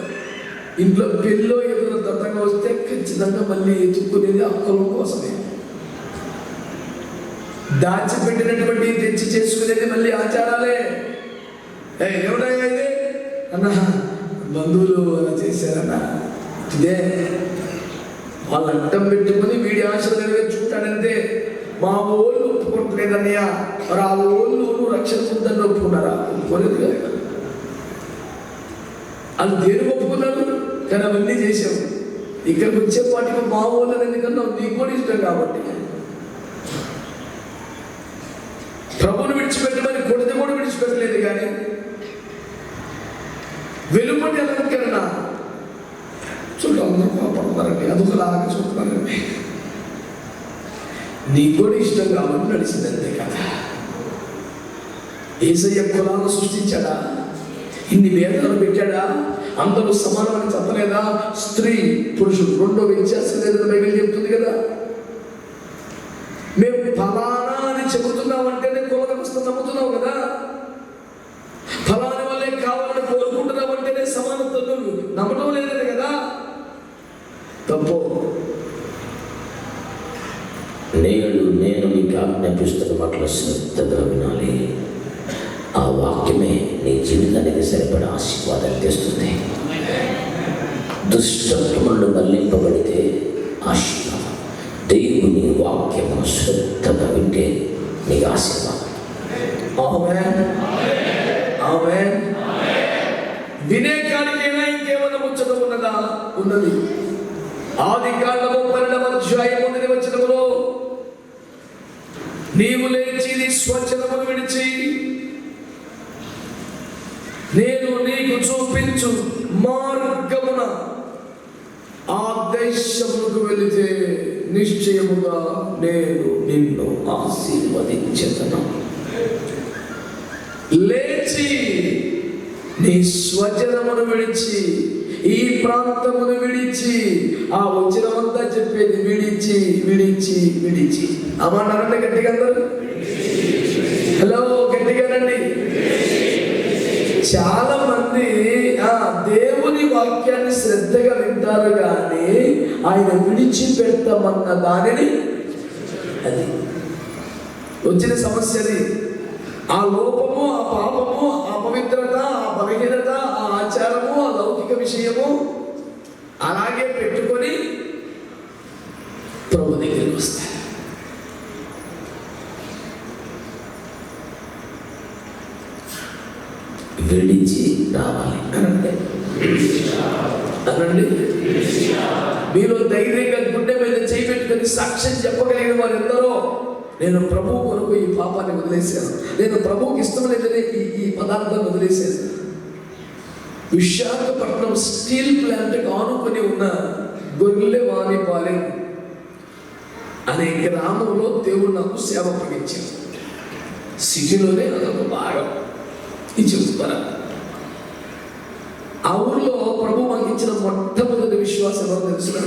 ఇంట్లో పెళ్ళిలో ఏదైనా దత్తంగా వస్తే ఖచ్చితంగా మళ్ళీ ఎత్తుక్కునేది ఆ కులం కోసమే. దాచిపెట్టినటువంటి తెచ్చి చేసుకునేది మళ్ళీ ఆచారాలే. ఎవరైనా అయితే అన్న బంధువులు అలా చేశారన్న, ఇదే వాళ్ళు అడ్డం పెట్టుకుని వీడి ఆశలు నెరవేర్చుకుంటాడంతే. మా ఊళ్ళు ఒప్పుకోవట్లేదన్నయ్యా, మరి ఆ ఊళ్ళు నువ్వు రక్షణ పొందని ఒప్పుకున్నారా? ఒప్పుకోలేదు కదా. వాళ్ళు దేని ఒప్పుకున్నారు కానీ అవన్నీ చేసావు. ఇక్కడికి వచ్చేపాటికి మా ఊళ్ళని ఎందుకన్నా నీకు కూడా ఇష్టం కాబట్టి. ప్రభుని విడిచిపెట్టమని కొడితే కూడా విడిచిపెట్టలేదు కానీ వెలుపటి అలంకరణ చూడు అందరూ కోపడుతున్నారండి, అదొకలాగా చూస్తున్నారండి. నీకు కూడా ఇష్టం కాబట్టి నడిచిందంతే కదా. యేసయ్య కులాలను సృష్టించాడా? ఇన్ని వేదనలు పెట్టాడా? అందరూ సమానమని చెప్పలేదా? స్త్రీ పురుషుడు రెండో వ్యత్యాసం లేదని బైబిల్ చెప్తుంది కదా. మేము ఫలానా అని చెబుతున్నామంటేనే కుల వ్యవస్థ నమ్ముతున్నావు కదా. ఫలాని వల్లే కావాలని కోరుకుంటున్నామంటేనే సమానత్వం నమ్మటం లేదని కదా. తప్పు. నేను నీకు ఆజ్ఞాపిస్తున్న మాటలు శ్రద్ధగా వినాలి. ఆ వాక్యమే నీ జీవితానికి సరిపడ ఆశీర్వాదం తెస్తుంది. దుష్టత్వములు మళ్లింపబడితే ఆశీర్వాదం. దేవుని వాక్యము శ్రద్ధగా వింటే నీకు ఆశీర్వాదం. ఆమేన్, ఆమేన్. వినే కానికైనా ఇంకేమైనా ముచ్చట ఉన్నదా? ఉన్నది. ఆదికాండము 12వ అధ్యాయం 1వ వచనములో నీవు లేచి నీ స్వజనమును విడిచి నేను నీకు చూపించు మార్గమున ఆ దేశములకు వెళితే నిశ్చయముగా నేను నిన్ను ఆశీర్వదించెదను. లేచి నీ స్వజనమును విడిచి, ఈ ప్రాంతమును విడిచి, ఆ వచనమంతా చెప్పేది విడిచి విడిచి విడిచి. అమ్మానంటే గట్టిగా అందరూ హలో గట్టిగానండి. చాలా మంది దేవుని వాక్యాన్ని శ్రద్ధగా వింటారు కానీ ఆయన విడిచిపెట్టమన్న దానిని, అది వచ్చిన సమస్యని, ఆ లోపము, ఆ పాపము, ఆ పవిత్రత, ఆ బలహీనత, ఆ ఆచారము, ఆ లౌకిక విషయము అలాగే పెట్టుకొని ప్రభు దగ్గరికి వస్తాయి. విడిచి రావాలి అనండి. మీరు ధైర్యంగా గుండె మీద చేయి పెట్టుకొని సాక్ష్యం చెప్పగలిగిన వారు ఎందరో, నేను ప్రభువు కొరకు ఈ పాపాన్ని వదిలేశాను, నేను ప్రభువుకి ఇష్టం లేదని ఈ పదార్థాన్ని వదిలేశాను. విశాఖపట్నం స్టీల్ ప్లాంట్కి ఆనుకొని ఉన్న గొర్రెవానిపాలెం అనే గ్రామంలో దేవుడు నాకు సేవ అప్పగించాడు. సిటీలోనే అదొక భాగం. ఇది చెప్తారా, ఆ ఊర్లో ప్రభు మాకు ఇచ్చిన మొట్టమొదటి విశ్వాసం ఎవరు తెలిసిన,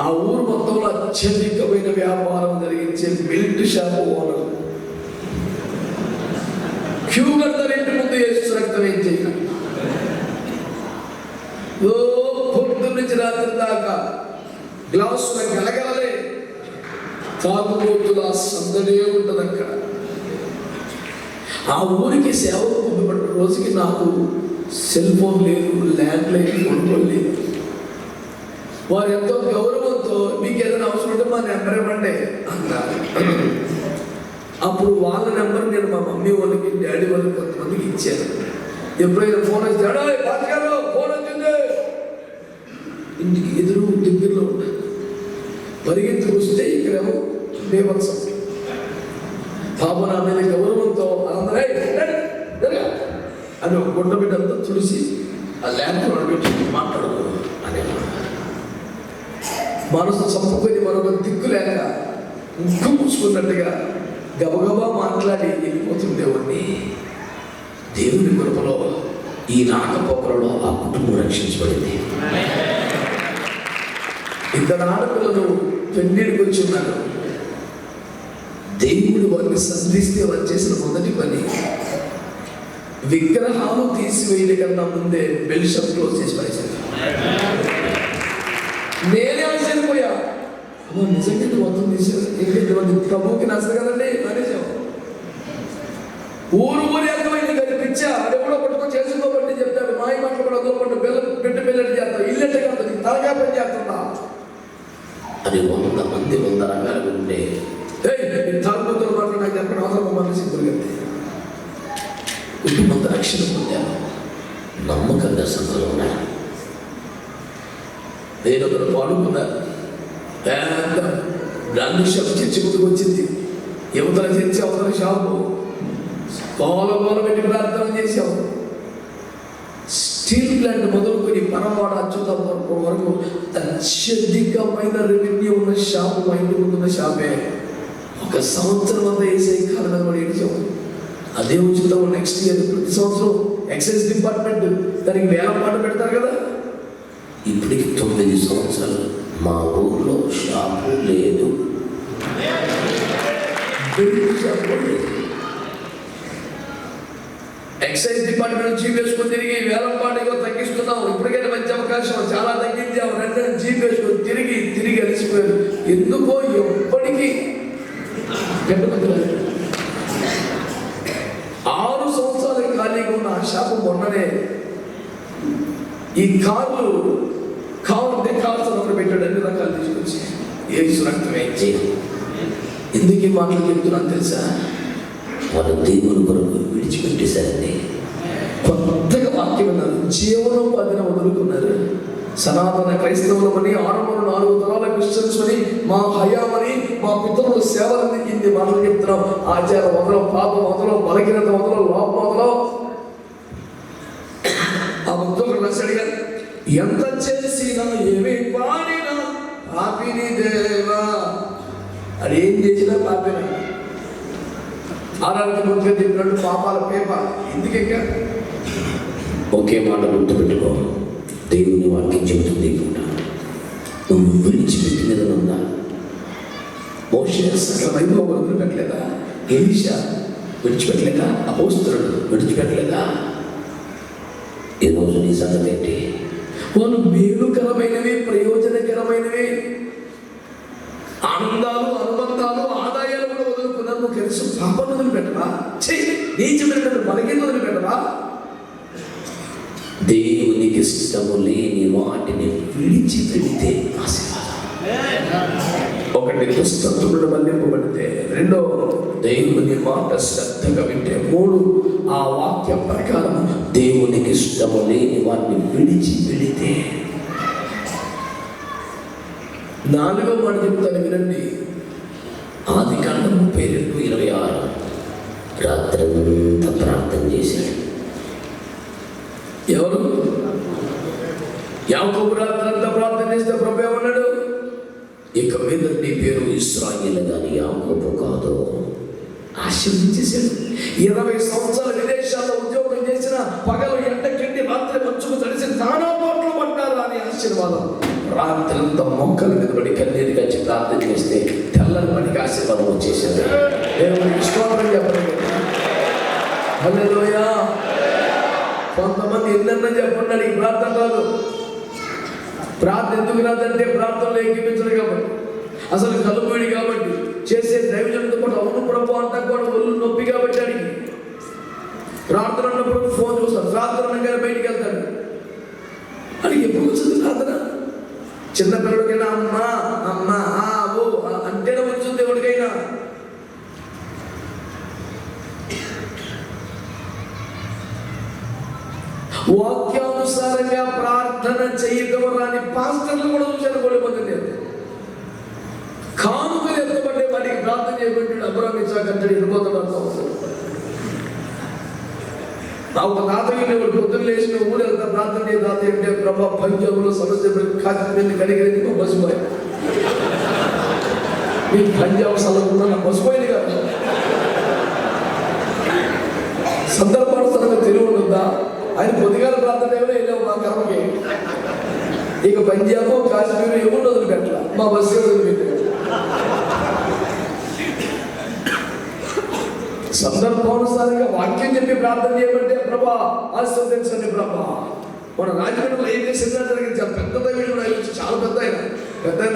ఆ ఊరు మొత్తంలో అత్యధికమైన వ్యాపారం జరిగించే మిల్ట్ షాప్ ఓనర్. క్యూ కడతారు ఇంటి ముందు యేసు రక్తం ఏం చేయాలి. పొద్దు నుంచి రాత్రి దాకా గ్లాసుల గలగలలే, తాగుబోతుల సందడే ఉంటుంది అక్కడ. ఆ ఊరికి సేవకు పంపబడిన రోజుకి నాకు సెల్ ఫోన్ లేదు, ల్యాండ్ లైన్ కొనుగోలు లేదు. వారు ఎంతో గౌరవంతో మీకు ఏదైనా అవసరం ఉంటే మా నెంబర్ ఇవ్వండి అన్నారు. అప్పుడు వాళ్ళ నెంబర్ నేను మా మమ్మీ వాళ్ళకి, డాడీ వాళ్ళకి, కొంతమందికి ఇచ్చాను. ఎప్పుడైనా ఫోన్ వచ్చాడో బాధ్యాలు ఫోన్ వచ్చింది, ఇంటికి ఎదురు దగ్గరలో పరిగెత్తుకు వస్తే ఇక్కడేమో బేవత్సం. పాప నా మీద గౌరవంతో అందరూ అని ఒక గుడ్డ బిడ్డంతా తుడిసి ఆ ల్యాండ్ పెట్టి మాట్లాడదు అనేవాడు. మనసు చంపుకొని మరొక దిక్కు లేక ముక్కు మూసుకున్నట్టుగా గబగబా మాట్లాడి వెళ్ళిపోతుండేవాడిని. దేవుని కృపలో ఈ రాకపోకలలో ఆ కుటుంబం రక్షించబడింది. ఇద్దరు ఆడపిల్లలు పెళ్ళిడికి వచ్చి ఉన్నారు. దేవుడు వారిని సంధిస్తే వారు చేసిన మొదటి పని విగ్రహాలు తీసివేయలే కన్నా ముందే బెల్ షాప్ క్లోజ్ చేసి పడేశారు. నేనే ఆశ్చర్యపోయా, నిజంగా మొత్తం తీసేది ఏంటంటే ప్రభువుకి నచ్చదు కదండి అనేసాం. ఊరు అర్థమైంది కనిపించా, అది కూడా పట్టుకొని చేసుకోబట్టి చెప్తాడు. మాయ మాటలు కూడా వదలకుండా బిడ్డ పిల్లలు చేస్తాం, ఇల్లంటే కాదు తలగా పని చేస్తుందా అది 100 మంది 100 రకాలుగా ఉంటే తాగుబోతుల మాటలు నాకు చెప్పిన అవసరం మనసు కలిగింది. కుటుంబంతో రక్షణ పొందాను, నమ్మకంగా సంఘంలో ఉన్నాను. వేరొకరు పాడుకున్నారు. పెద్ద బ్రాండ్ షాప్ చర్చి ముందుకు వచ్చింది. యువతల చర్చి, అవతల షాపు, కోల పెట్టి ప్రార్థన చేశాము. స్టీల్ ప్లాంట్ మొదలుకొని పరవాడ అచ్యుతాపురం వరకు అత్యధికమైన రెవెన్యూ ఉన్న షాపు మా ఇంటి ముందున్న షాపే. 1 సంవత్సరం అంతా వేసే కారణం కూడా ఏడ్చాము. అదే ఉచితం నెక్స్ట్ ఇయర్ ప్రతి సంవత్సరం ఎక్సైజ్ డిపార్ట్మెంట్ దానికి వేల పాట పెడతారు కదా. ఇప్పటికి 9 సంవత్సరాలు మా ఊర్లో షాపు లేదు. ఎక్సైజ్ డిపార్ట్మెంట్ జీప్ వేసుకొని తిరిగి వేలం పాటగా తగ్గిస్తున్నాం. ఇప్పటికైనా మంచి అవకాశం, చాలా తగ్గించాము. 2 జీప్ వేసుకొని తిరిగి అలసిపోయారు. ఎందుకో ఎప్పటికీ 6 సంవత్సరాలు ఖాళీగా ఉన్న ఆ షాపు మొన్ననే ఈ కార్లు కావాల్సిన పెట్టాడు. అన్ని రకాలు తీసుకొచ్చి యేసు రక్తమే చేయాలి. ఎందుకు ఈ మాటలు చెప్తున్నాను తెలుసా? వాళ్ళు దేవుని కొరకు విడిచిపెట్టేశారండి. కొత్తగా వాక్యం ఉన్నారు, జీవనోపాధిని వదులుకున్నారు. సనాతన క్రైస్తవులమని 604 తరాల క్రిస్టియన్స్ అని మా హయామని మా పితరులు సేవలని ఇన్ని మాటలు చెప్తున్నాం. ఆచారం వదలం, పాపం వదలం, బలహీనత వదలం, లోపం వదలం. ఆ భక్తులు రాశాడు, ఎంత చేసినా ఏమి పాడినా పాపిని దేవా. అది ఏం చేసినా పాపిన. ఆరాధన ముందుగా చెప్పినట్టు పాపాల పేప ఎందుకెక్క. ఒకే మాట గుర్తుపెట్టుకో, దేవుని వాక్యం చెబుతుంది కూడా నువ్వు విడిచిపెట్టినదనుందా? మోషే అసలు వైభవం వదిలిపెట్టలేదా? ఎలీషా విడిచిపెట్టలేదా? అపోస్తలుడు విడిచిపెట్టలేదా? ఈరోజు నీ సంగతి ఏంటి? వాళ్ళు మేలుకరమైనవి, ప్రయోజనకరమైనవి, ఆనందాలు, అనుబంధాలు, ఆదాయాలు కూడా వదులుకున్నారు. నువ్వు కలిసి పాపను వదిలిపెట్టవా? నీచమైన మనకేం వదిలిపెట్టవా? దేవునికి ఇష్టము లేని వాటిని విడిచిపెడితే ఆశీర్వాదం. ఒకటి దుస్తత్వులను మళ్లింపబడితే, రెండో దేవుని మాట శ్రద్ధగా వింటే, మూడు ఆ వాక్య ప్రకారం దేవునికి ఇష్టము లేని వాటిని విడిచిపెడితే. నాలుగో మాట చెప్తాను వినండి. ఆదికాండం 32:26 రాత్రంతా ప్రార్థన చేశాడు. ఎవరు? యాకోబు రాత్రంతా ప్రార్థన చేస్తే ప్రభు ఏమన్నాడు? ఇక మీద నీ పేరు ఇశ్రాయేలు గాని యాకోబు కాదు. ఆశీర్వదించేశాడు. 20 సంవత్సరాలు విదేశాల్లో ఉద్యోగం చేసిన, పగలు ఎండకెండి రాత్రి మంచుకు తడిసి నానా పాటలు పడ్డారు అని ఆశీర్వాదం. రాత్రంతా మొక్కల మీద పడి కన్నీరు గచ్చి ప్రార్థన చేస్తే తెల్లని పడికి ఆశీర్వాదం వచ్చేసింది. దేవునికి స్తోత్రం చెప్పండి. హల్లెలూయా. కొంతమంది ఎన్నన్నా చెప్పండి, ఈ ప్రార్థన రాదు. ప్రార్థన ఎందుకు రాదంటే ప్రార్థనలు ఏకీపించరు కాబట్టి, అసలు కలుపుడి కాబట్టి, చేసే దైవజనుడితో పాటు అవును ప్రభు అంతా కూడా ఒళ్ళు నొప్పి కాబట్టి అడిగి ప్రార్థన ఉన్నప్పుడు ఫోన్ చూస్తాడు. ప్రార్థన అనగానే బయటికి వెళ్తాడు. అడిగి ఎప్పుడు వచ్చింది ప్రార్థన? చిన్నపిల్లడికైనా అమ్మా అమ్మా ఓ అంటేనే వచ్చింది. ఎవరికైనా వాక్యానుసారంగా ప్రార్థన చేయడం రాని పాస్టర్లు కూడా చూశారు. కొలిపోతుంది కానుకలు ఎత్తబడ్డే వాటికి ప్రార్థన చేయబట్టి అబ్రామించాకంటే ఇరుపోతాడు. ఒక తాతయ్య పొద్దున్న లేచిన ఊరు వెళ్తా ప్రార్థన చేయ తాత అంటే ప్రభా పంజాబ్లో సమస్య కాశ్మీర్ కడిగినది మా బస్సుపోయి. మీ పంజాబ్ సలహా నా బస్సుపోయింది కాదు. సందర్భానుసారంగా తెలివి ఉంటుందా? ఆయన పొద్దుగాల ప్రార్థన ఏమైనా వెళ్ళాము మా కర్మకి. ఇక పంజాబ్ కాశ్మీర్ ఎవరు వదిలిపెట్టాల, మా బస్సు వదిలిపెట్టాడు. సందర్భానుసారంగా వాక్యం చెప్పి ప్రార్థన చేయమంటే ప్రభా ఆశీర్వదించండి ప్రభా. మన రాజమండ్రిలో ఏం చేసిందంటే పెద్ద దైవజనుడు ఆయన చాలా పెద్ద ఆయన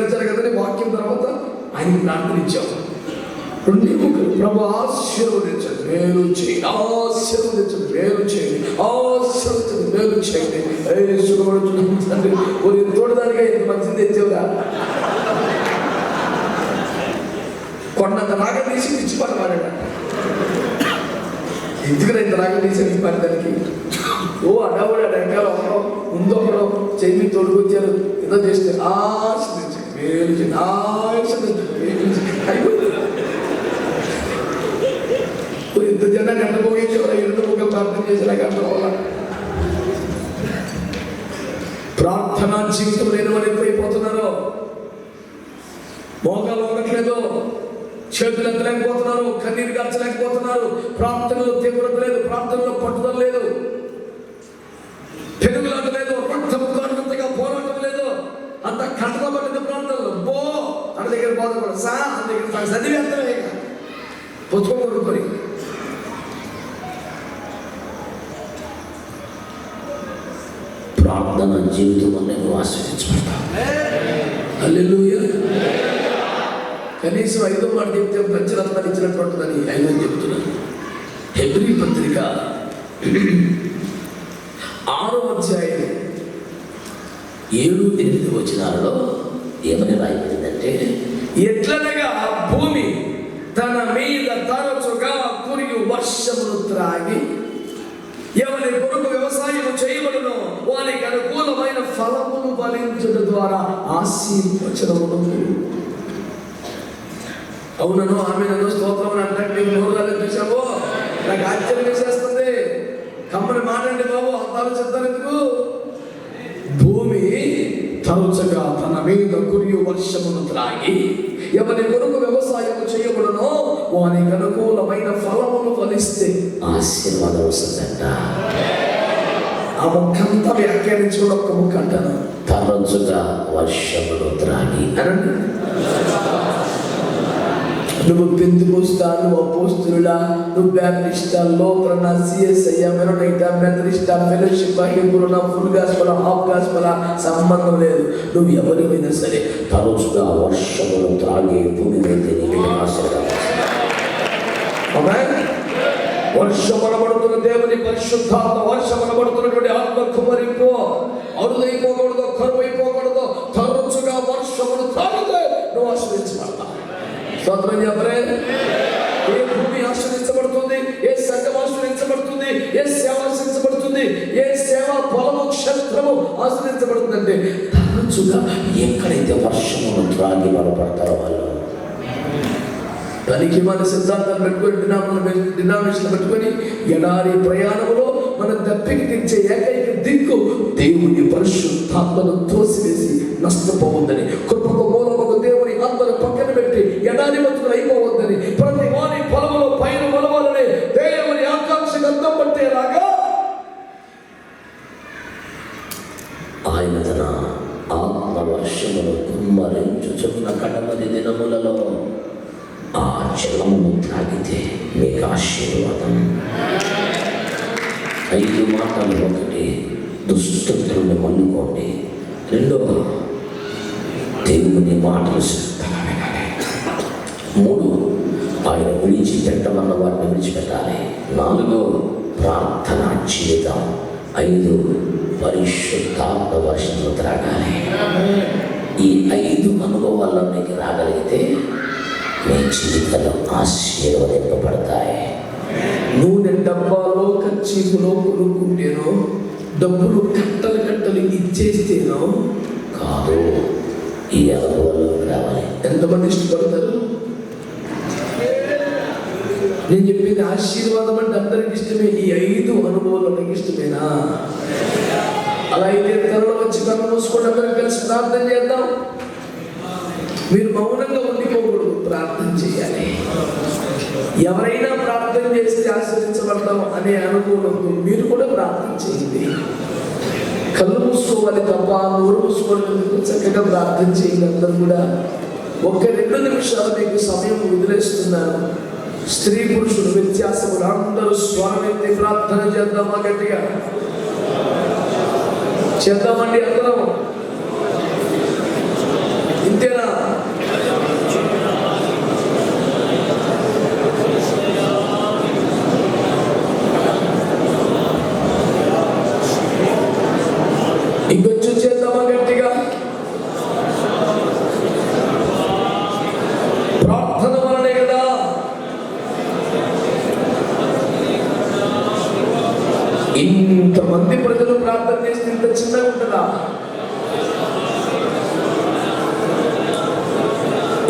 ఇచ్చారు కదండి. వాక్యం తర్వాత ఆయనకి ప్రార్థన ఇచ్చాము. రెండు ముగ్గురు ప్రభు ఆశీర్వదించండి, మేలు చేయండి, ఆశీర్వదించండి, మేలు చేయండి, ఆశీర్వదించండి, మేలు చేయండి. సుఖపడుతుంది తోడదానిగా ఎంత మంచిది తెచ్చేవరా. కొండంత రాగం తీసి ఇచ్చి పడమాడ. ఎందుకు ఇంత రాగం తీసి ఇచ్చి పడడానికి? ఓ అడవుడు వెనకాల ఒకడో ముందు ఒకడో చెయ్యి తోడుకొచ్చారు. ఏదో చేస్తే ఆశీర్వదించండి, మేలు చేయండి, ఆశీర్వదించండి, మేలు చేయండి అయిపోయింది. ఇంత జనాన్ని ఎంత పోయించేవారు? 2 ముక్కలు ప్రార్థన చేసేలాగా వల్ల ప్రార్థనా జీవితం లేని వారు ఎక్కువైపోతున్నారు. మోకాలు ఉండట్లేదు, చేతులు ఎత్తలేకపోతున్నారు, కన్నీరు కార్చలేకపోతున్నారు. ప్రార్థనలో తీవ్రత లేదు, ప్రార్థనలో పట్టుదల లేదు, పెరుగులాట లేదు, రక్తముగా పోరాటం లేదు. అంత కట్టబడింది ప్రార్థనలో. బో అన్న దగ్గర బాధపడ సా అన్న దగ్గర చదివేస్తామే పుస్తకం కొనుక్కొని. ప్రార్థన జీవితం వల్ల నువ్వు ఆశ్రయించబడతావు. హల్లెలూయా. కనీసం 5వ మాట చెప్తే పంచరత్నాలు ఇచ్చినటువంటిదని 5వ చెప్తున్నాను. హెబ్రీ పత్రిక 6వ అధ్యాయం 7-8 వచనాలలో ఏమని రాయబడిందంటే, ఎట్లనగా భూమి తన మీద తరచుగా కురిగి వర్షమును త్రాగి ఎవరి కొరకు వ్యవసాయం చేయబడును వారికి అనుకూలమైన ఫలమును ఫలించడం ద్వారా ఆశీర్వచనమును. అవునను ఆమెను స్తోత్రం అంటే నోరాలు చూసావో నాకు ఆశ్చర్యం వేసేస్తుంది. కమ్మని మాట్లాడండి బాబు, అంత ఆలోచిస్తారు ఎందుకు? భూమి తరచుగా తన మీద కురియు వర్షమును త్రాగి ఎవరి కొరకు వ్యవసాయం చేయబడునో వానికి అనుకూలమైన ఫలమును ఫలిస్తే ఆశీర్వాదం వస్తుందంట. ఆ ముఖంతా వ్యాఖ్యానించుకుని ఒక్క ముఖ అంటాను. తరచుగా వర్షమును త్రాగి అనండి. నువ్వు పెంతుకొస్తా, నువ్వు అపోస్తులుడా, నువ్వు బ్యాప్టిస్టా, Lutheran, CSI, Maronite, Methodist, fellowship, హిబ్రూన, ఫుల్ గాస్పెల్, హాఫ్ గాస్పెల్ సంబంధం లేదు. నువ్వు ఎవరికైనా సరే తరచుగా వర్షమును త్రాగి భూమి మీద నీకు ఆశీర్వాదం. ఆమేన్. వర్షమనబడుతున్న దేవుని పరిశుద్ధాత్మ, వర్షమనబడుతున్నటువంటి ఆత్మ కుమరింపు అరుదైపోకూడదు, కరువైపోకూడదు. తరచుగా వర్షమును త్రాగితే నువ్వు ఆశ్రయించబడతావు. స్తోత్రం చెప్పరే. ఏ భూమి ఆశ్రయించబడుతుంది, ఏ సంఘం ఆశ్రయించబడుతుంది, ఏ సేవ ఆశ్రయించబడుతుంది, ఏ సేవ పొలము క్షేత్రము ఆశ్రయించబడుతుందంటే తరచుగా ఎక్కడైతే వర్షమును త్రాగి బలపడతారో వాళ్ళు దానికి మన సిద్ధాంతాలు పెట్టుకొని డినామినేషన్ పెట్టుకొని ఎడారి ప్రయాణంలో మనం దప్పికి తెచ్చే ఏకైక దిక్కు దేవుని పరిశుద్ధాత్మను తోసివేసి నష్టపోవద్దని, కృపకు మూలముకు దేవుని ఆత్మను పక్కన పెట్టి ఎడారి బతుకులు అయిపోవద్దని, ప్రతి వారి పొలములో పైన మొలవాలని దేవుని ఆకాంక్షకు అర్థం పట్టేలాగా ఆయన తన ఆత్మ వర్షమును కుమ్మరించుచున్న కడమది దినములలో ఆ జలమును త్రాగితే మీకు ఆశీర్వాదం. 5 మాటలు. 1, దుష్టత్రుని మన్నుకోండి. 2, దేవుని మాటలు శ్రద్ధగా వినాలి. 3, ఆయన విడిచిపెట్టమన్న వారిని విడిచిపెట్టాలి. 4, ప్రార్థన జీవితం. 5, పరిశుద్ధాత్మ వర్షమును త్రాగాలి. ఈ 5 అనుభవాల్లో మీకు రాగలిగితే మీ జీవితంలో ఆశీర్వదింపబడతాయి. నూనె డబ్బాలో కచ్చీపులో కొనుక్కుంటేనో, డబ్బులు కట్టలు కట్టలు ఇచ్చేస్తేనో కాదు, ఈ అనుభవంలోకి రావాలి. ఎంతమంది ఇష్టపడతారు? నేను చెప్పింది ఆశీర్వాదం అంటే అందరికి ఇష్టమే. ఈ 5 అనుభవాలు నాకు ఇష్టమేనా? అలా అయితే త్వరలో వచ్చి కళ్ళు మూసుకొని అందరం కలిసి ప్రార్థన చేద్దాం. మీరు మౌనంగా ఉండిపోకూడదు, ప్రార్థన చేయాలి. ఎవరైనా ప్రార్థన చేస్తే ఆశ్రయించబడతాం అనే అనుకూలంతో మీరు కూడా ప్రార్థన చేయండి. కళ్ళు మూసుకోవాలి తప్ప నోరు మూసుకోవడం చక్కగా ప్రార్థన చేయండి. అందరూ కూడా 1-2 నిమిషాలు మీకు సమయం వదిలేస్తున్నాను. స్త్రీ పురుషుడు వ్యత్యాసములు అందరూ స్వరమెత్తి ప్రార్థన చేద్దామా? గట్టిగా చేద్దామండి అందరం. ఇంతేనా? ఇంకొంచెం చేద్దామా గట్టిగా? ప్రార్థన వలనే కదా. ఇంతమంది ప్రజలు ప్రార్థన చేస్తే ఇంత చిన్నగా ఉంటుందా?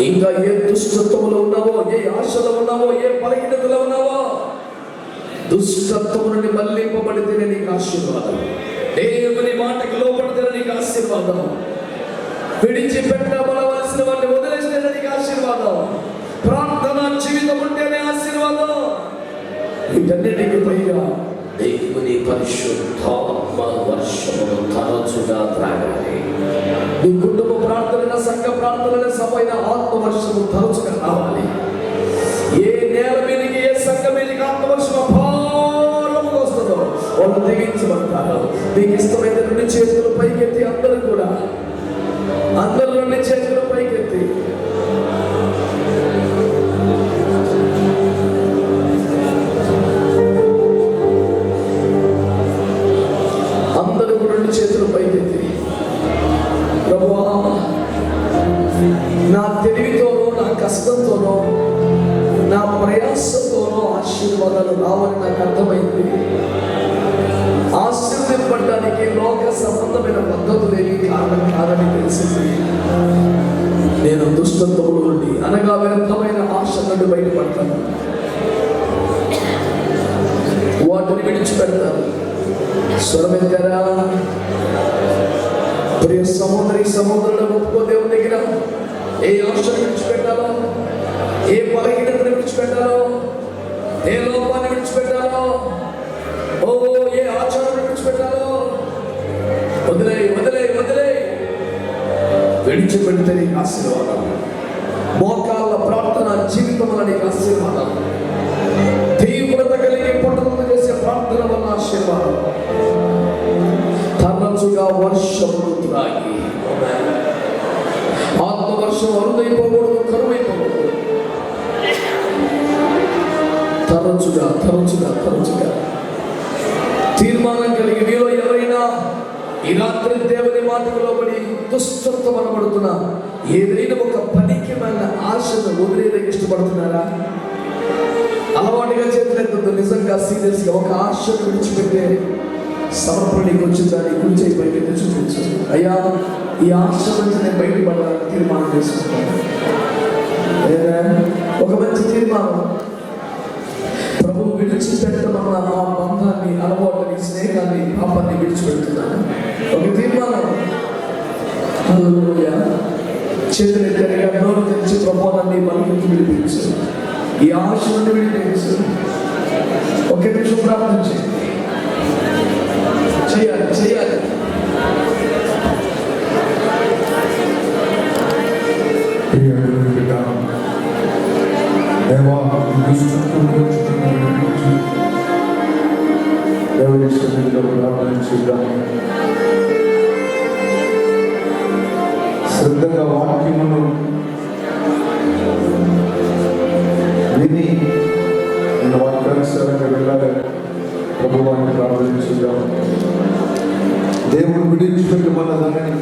ఇంకా ఏ దుష్టత్వంలో ఉన్నావో, ఏ ఆశలో ఉన్నావో, ఏ బలహీనతలో ఉన్నావో, దుష్టత్వం నుండి మళ్లింపబడితేనే నీకు ఆశీర్వాదం. దేవుని మాటకి లోపడితేనే నీకు ఆశీర్వాదం. విడిచిపెట్టబడవలసిన వాటిని వదిలేస్తేనే నీకు ఆశీర్వాదం. ప్రార్థన జీవితం ఉంటేనే ఆశీర్వాదం. వీటన్నిటికి పైగా దేవుని పరిశుద్ధాత్మ వర్షమును తరచుగా త్రాగాలి. నీ కుటుంబ ప్రార్థన, సంఘ ప్రార్థన, సభైన ఆత్మ వర్షము తరచుగా రావాలి. ఏ నేల మీదకి, ఏ సంఘం మీదకి ఆత్మవర్షం అపారముగా వస్తుందో వాళ్ళు దిగించబడతారు. మీకు ఇష్టమైన 2 చేతులు పైకెత్తి అందరూ కూడా, అందరూ 2 చేతులు పైకెత్తి అందరూ 2 చేతులు పైకెత్తి, ప్రభువా, నా తెలివితోనో, నా కష్టంతోనో, నా ప్రయాసంతోనో ఆశీర్వాదాలు రావని నాకు అర్థమైంది. ఆశీర్వదింపడానికి లోక సంబంధమైన పద్ధతులు ఏవి కారణం కాదని తెలిసింది. నేను దుష్టత్వముల నుండి, అనగా వ్యర్థమైన ఆశ నుండి బయటపడతాను. వాటిని విడిచిపెడతాను. స్వరమెత్తారా? ప్రియ సహోదరి సహోదరుడు ఒప్పుకో దేవుని దగ్గర. ఏ ఆశను విడిచిపెట్టాలో, ఏ బలహీనతను విడిచిపెట్టాలో, ఏ లోపాన్ని విడిచిపెట్టాలో, ఏ ఆచారాన్ని విడిచిపెట్టాలో వదిలే వదిలే వదిలే విడిచిపెడితే నీకు ఆశీర్వాదం. మోకాళ్ళ ప్రార్థన జీవితం వల్ల నీకు ఆశీర్వాదం. తీవ్రత కలిగి పట్టుదల చేసే ప్రార్థన వల్ల ఆశీర్వాదం. తరచుగా వర్షములు త్రాగి ఆత్మవర్షం అరుదైపోకూడదు, కరువైపోకూడదు. తరచుగా తరచుగా తరచుగా తీర్మానం కలిగి మీలో ఎవరైనా ఈ రాత్రి దేవుని మాటకు లోబడి దుష్టత్వం అనబడుతున్న ఏదైనా ఒక పనికిమైన ఆశను వదిలేదని ఇష్టపడుతున్నారా? అలవాటుగా చేతులెత్తుంది. నిజంగా సీరియస్ గా ఒక ఆశను విడిచిపెట్టే సమర్పణ నీకు వచ్చిందని గురించి బయట చూపించు. అయ్యా, ఈ ఆశ నుంచి నేను బయటపడాలని తీర్మానం చేసుకుంటాను. ఒక మంచి తీర్మానం. ప్రభు విడిచిపెట్టమన్న ఆ బంధాన్ని, అలవాటుని, స్నేహాన్ని, పాపాన్ని విడిచిపెడుతున్నాను. ఒక తీర్మానం. హల్లెలూయా. చేతులు ఎత్తగా నోరు తెరిచి ప్రభువుని మనకి విడిపించు. ఈ ఆశ నుండి విడిపించు. ఒకే నిమిషం ప్రార్థించి చేయాలి చేయాలి. శ్రద్ధగా వాక్యమును విని నేను వాక్యానుసారంగా వెళ్ళాలి. ప్రభువాన్ని ప్రార్థించుదాం. దేవుడు విడిచిపెట్టమన్న దానిని